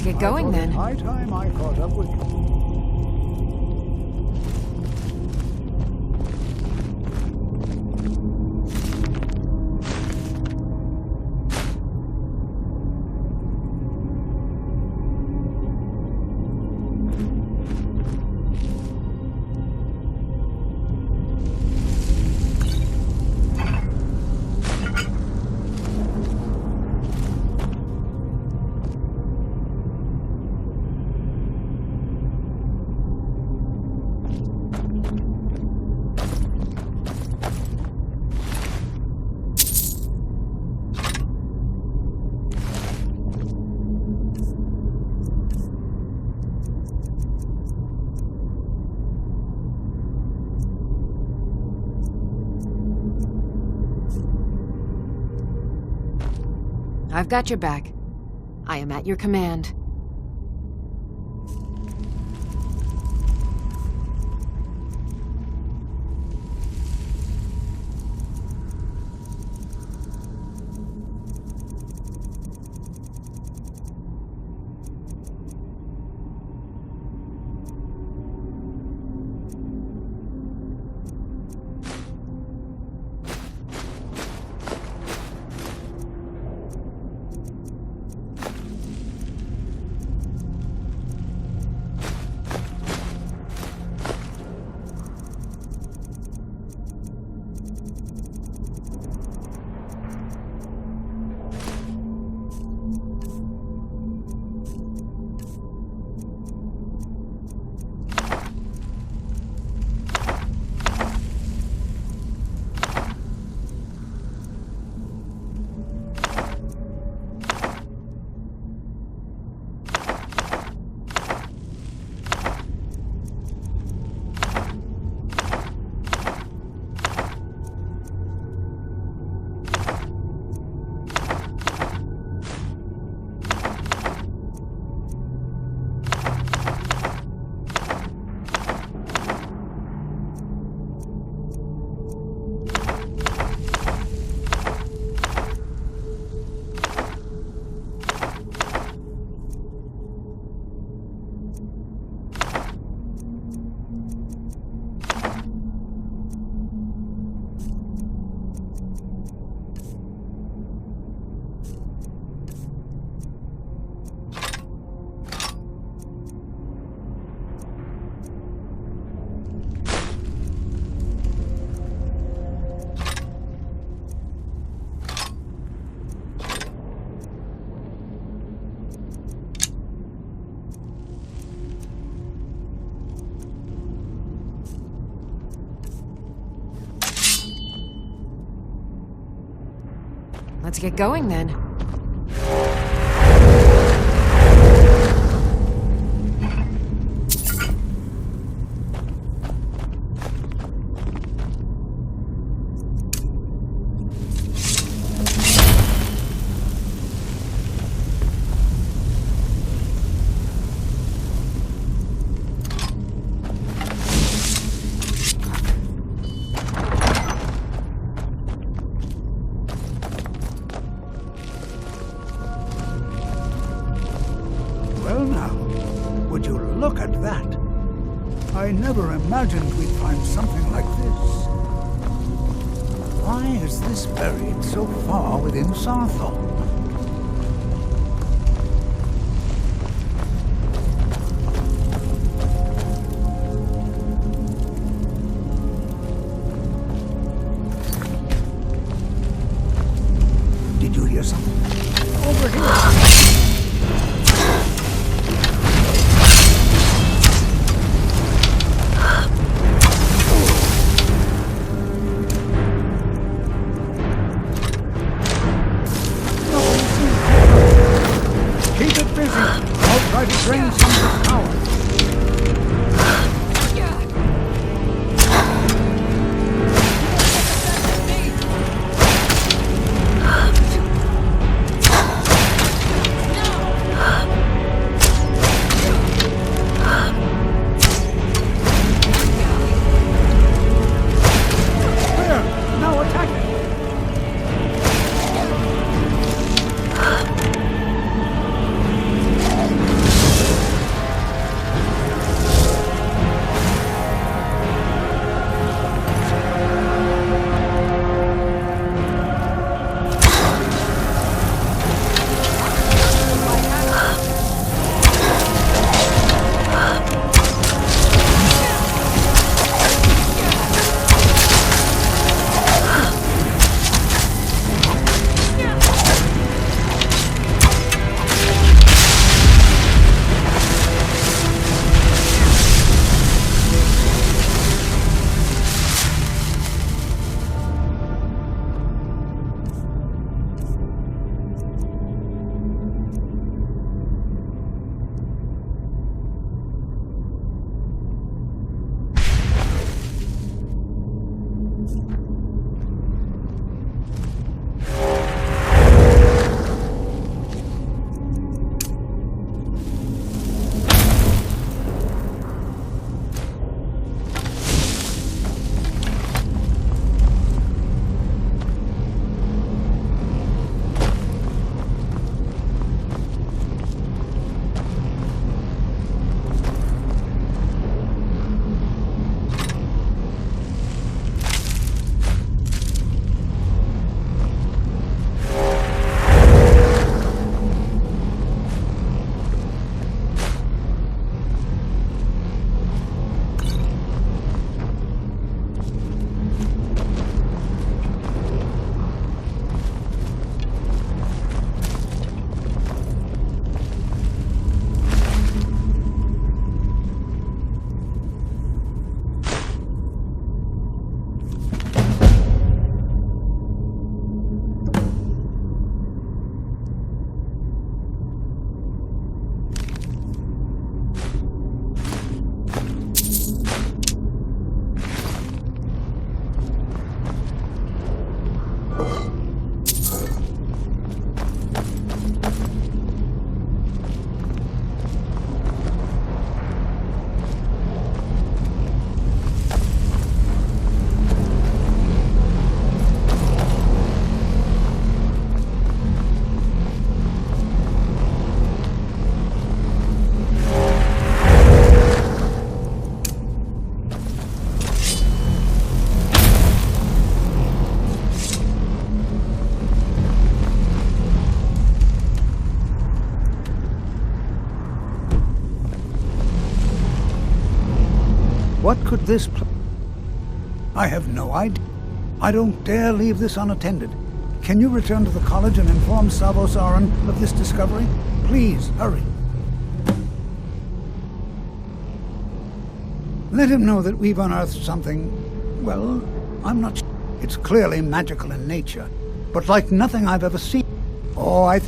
Get going then. High time I caught up with you. I've got your back. I am at your command. Let's get going then. Well now, would you look at that? I never imagined we'd find something like this. Why is this buried so far within Sarthor? Did you hear something? Over here! Try to drain some of the power. There! Now attack it! What could this I have no idea. I don't dare leave this unattended. Can you return to the college and inform Savos Aran of this discovery? Please, hurry. Let him know that we've unearthed something, well, I'm not sure. It's clearly magical in nature, but like nothing I've ever seen. Oh, it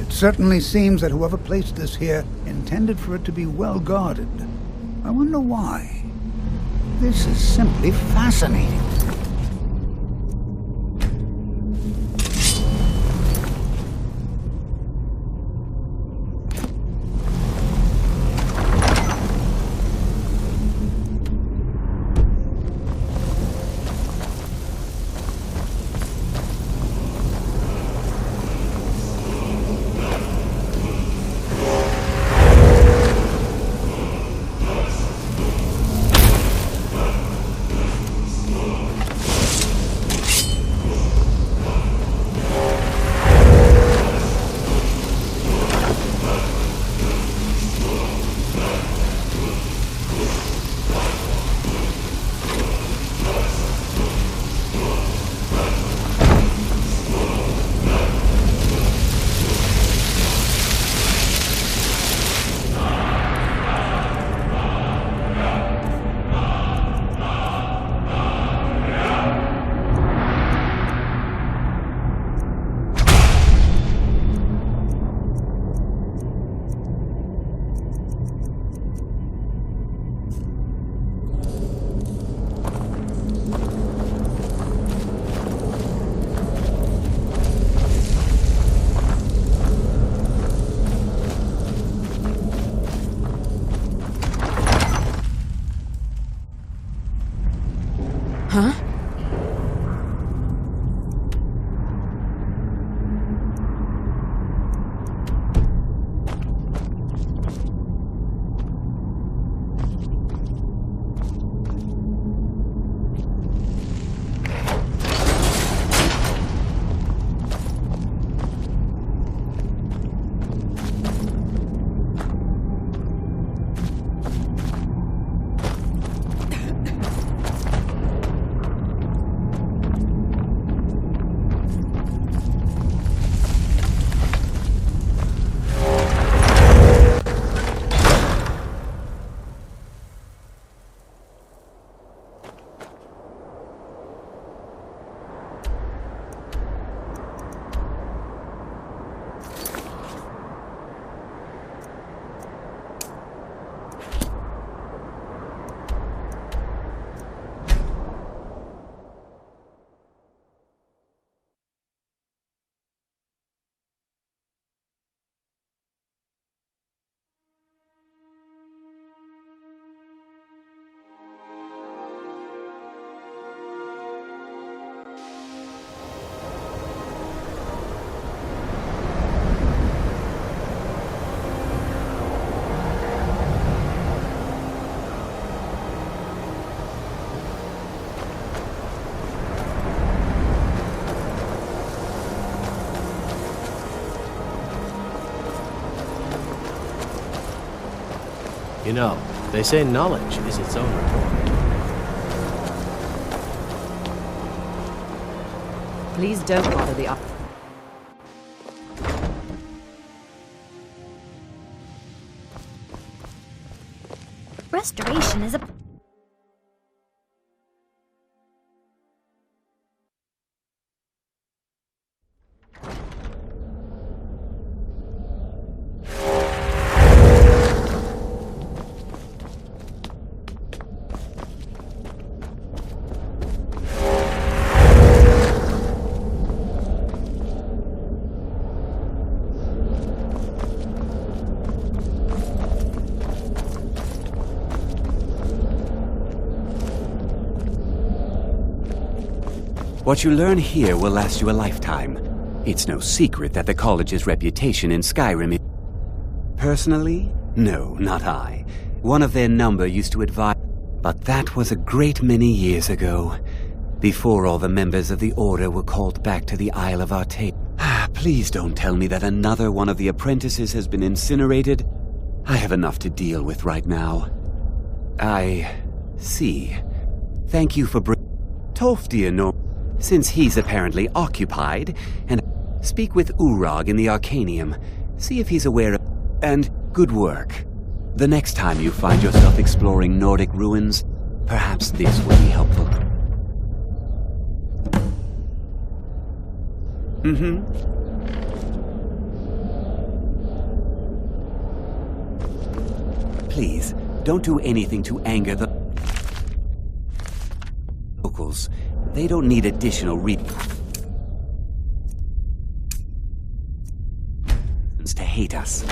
certainly seems that whoever placed this here intended for it to be well guarded. I wonder why. This is simply fascinating. You know, they say knowledge is its own reward. Please don't bother the up. Restoration is a... What you learn here will last you a lifetime. It's no secret that the college's reputation in Skyrim is... Personally? No, not I. One of their number used to advise... But that was a great many years ago. Before all the members of the Order were called back to the Isle of Artaeum. Please don't tell me that another one of the apprentices has been incinerated. I have enough to deal with right now. I... see. Thank you for Tolfdir, no... Since he's apparently occupied, and speak with Urag in the Arcanium. See if he's aware of... And good work. The next time you find yourself exploring Nordic ruins, perhaps this will be helpful. Please, don't do anything to anger the... locals. They don't need additional to hate us.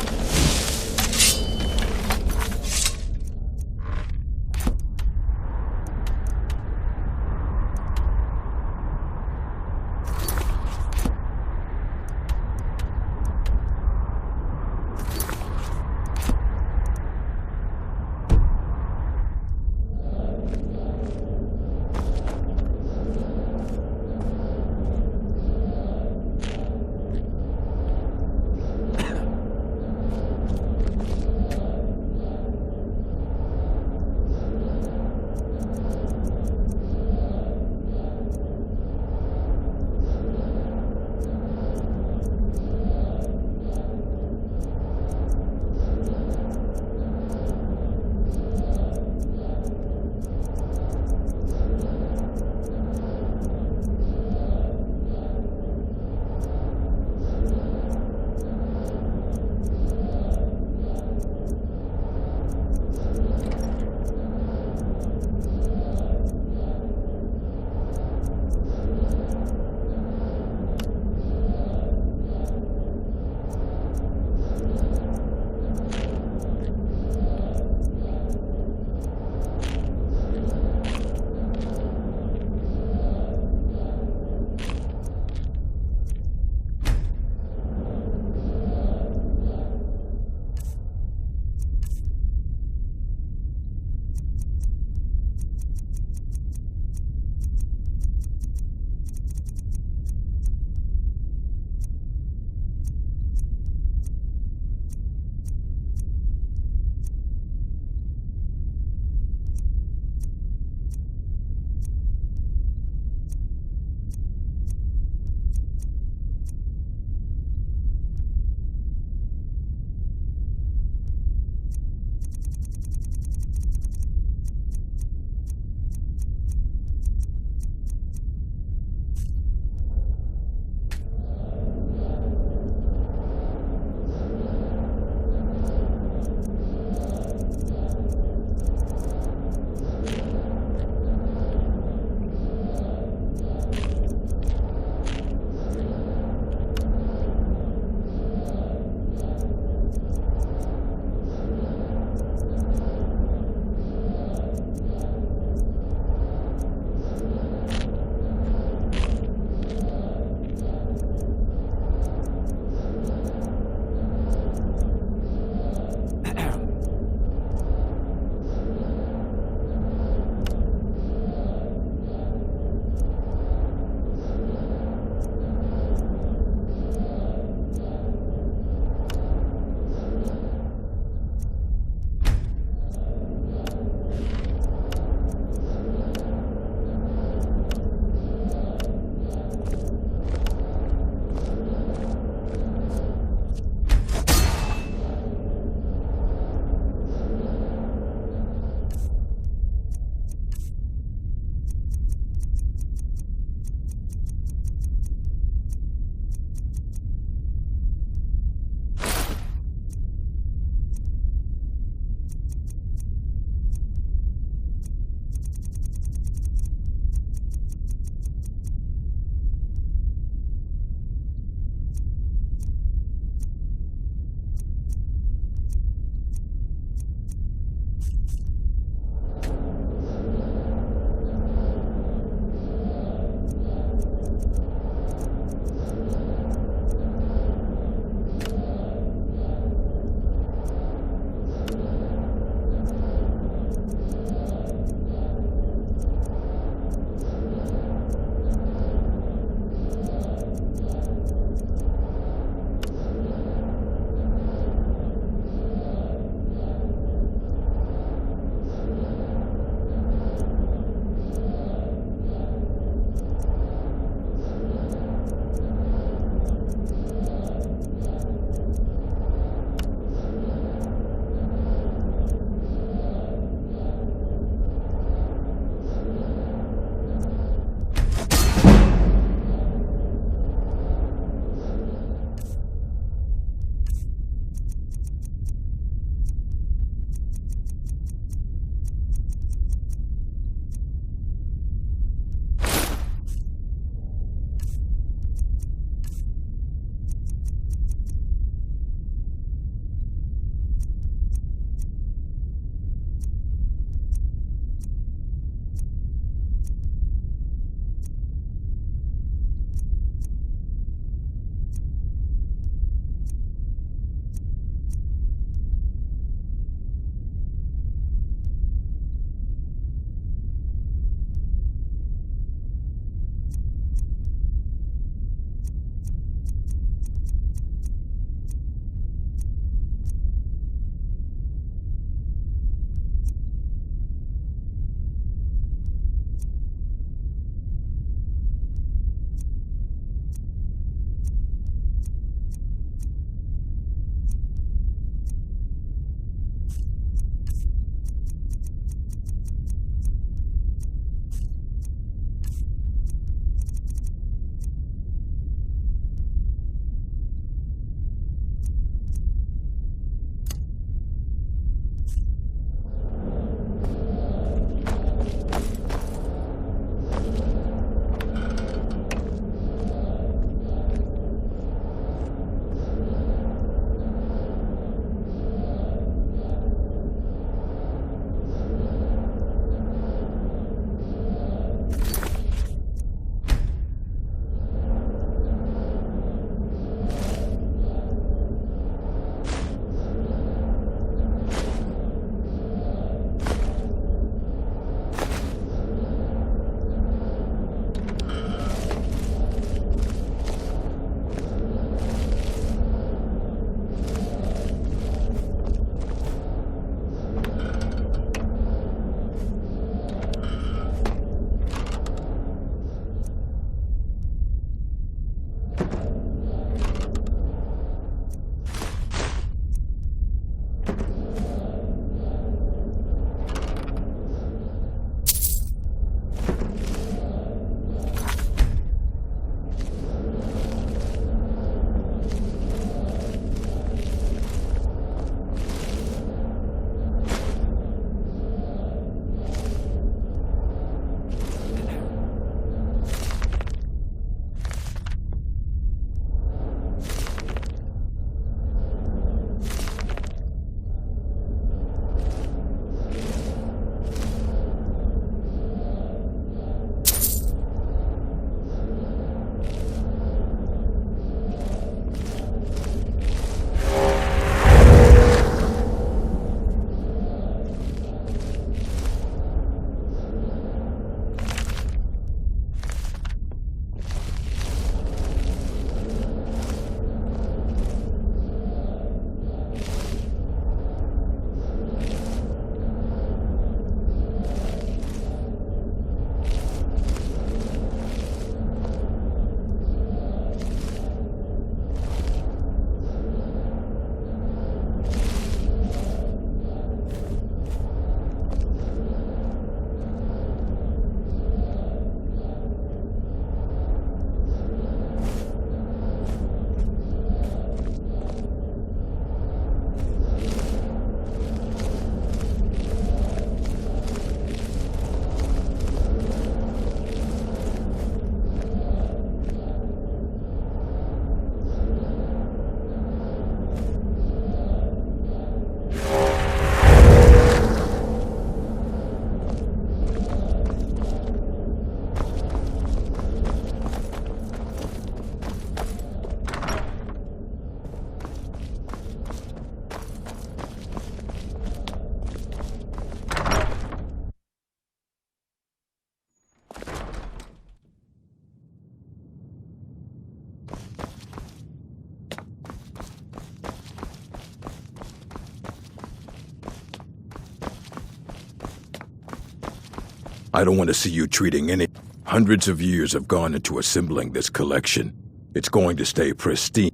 I don't want to see you treating any... Hundreds of years have gone into assembling this collection. It's going to stay pristine.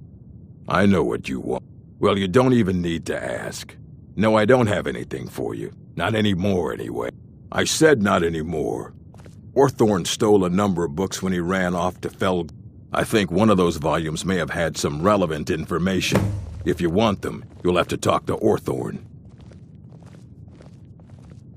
I know what you want. Well, you don't even need to ask. No, I don't have anything for you. Not anymore, anyway. I said not anymore. Orthorn stole a number of books when he ran off to Fel... I think one of those volumes may have had some relevant information. If you want them, you'll have to talk to Orthorn.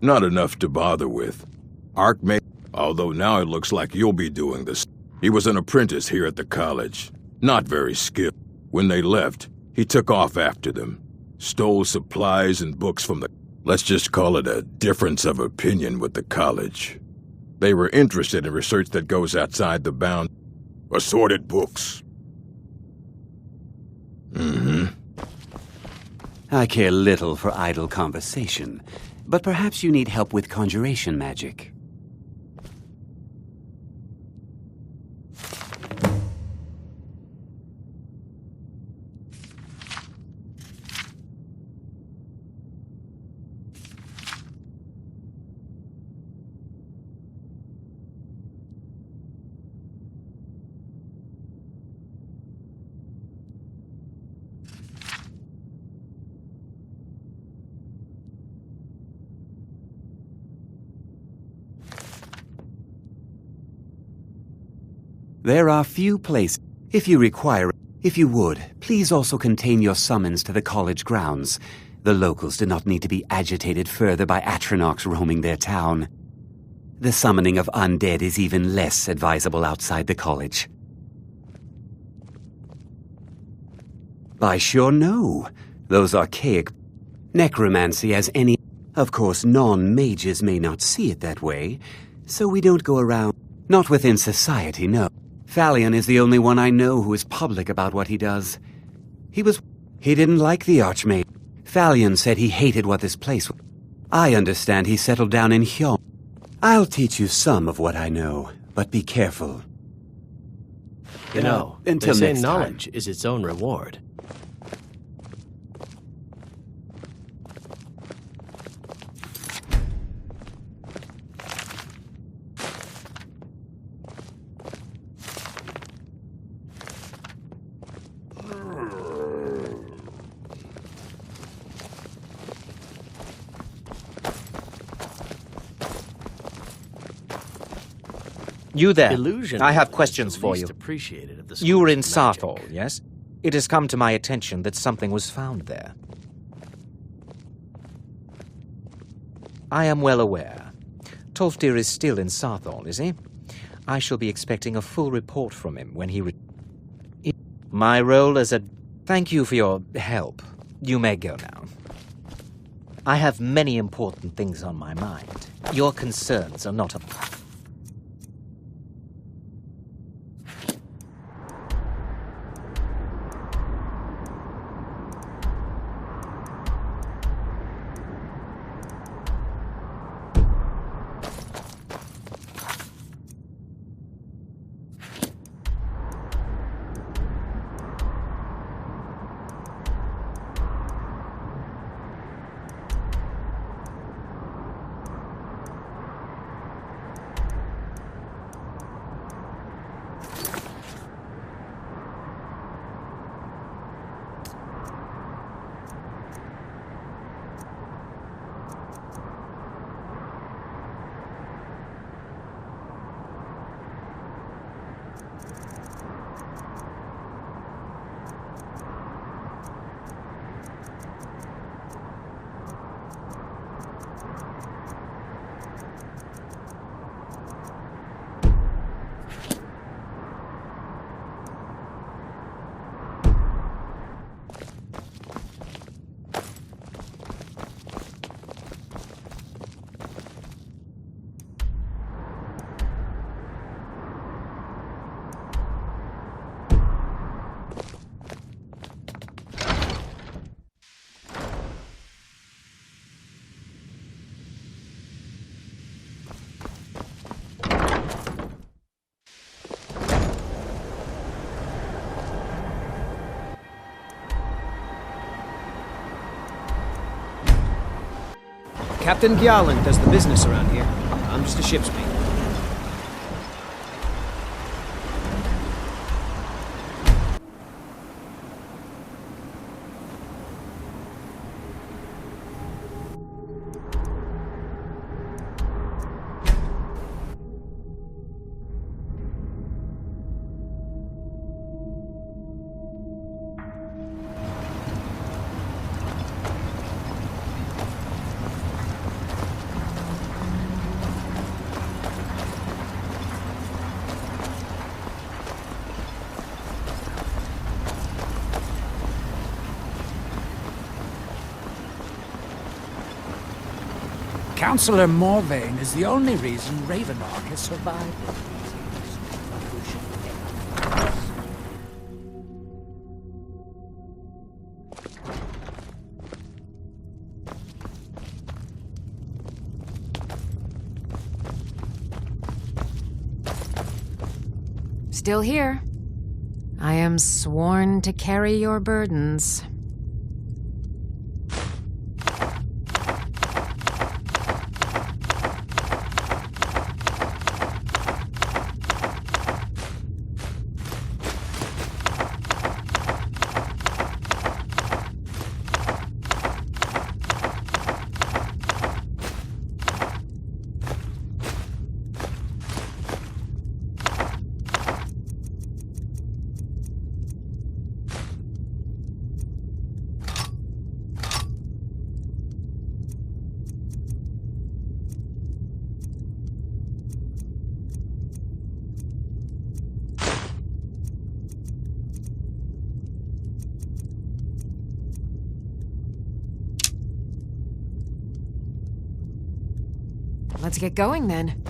Not enough to bother with. Archmage... Although now it looks like you'll be doing this. He was an apprentice here at the college. Not very skilled. When they left, he took off after them. Stole supplies and books from the... Let's just call it a difference of opinion with the college. They were interested in research that goes outside the bound... Assorted books. I care little for idle conversation, but perhaps you need help with conjuration magic. There are few places. If you would, please also contain your summons to the college grounds. The locals do not need to be agitated further by Atronachs roaming their town. The summoning of undead is even less advisable outside the college. I sure know. Those archaic... Necromancy as any... Of course, non-mages may not see it that way, so we don't go around... Not within society, no. Thalion is the only one I know who is public about what he does. He didn't like the Archmage. Thalion said he hated what this place was. I understand he settled down in Hyon. I'll teach you some of what I know, but be careful. You know, until they say next time. knowledge is its own reward. You there. Illusion I have is questions the for least you. appreciated of the You were in schools of Sarthal, magic. yes? It has come to my attention that something was found there. I am well aware. Tolfdir is still in Sarthal, is he? I shall be expecting a full report from him when he My role as a... Thank you for your help. You may go now. I have many important things on my mind. Your concerns are not a... Captain Gjallan does the business around here. I'm just a ship's mate. Councillor Morvain is the only reason Ravenark has survived. Still here. I am sworn to carry your burdens. Let's get going then.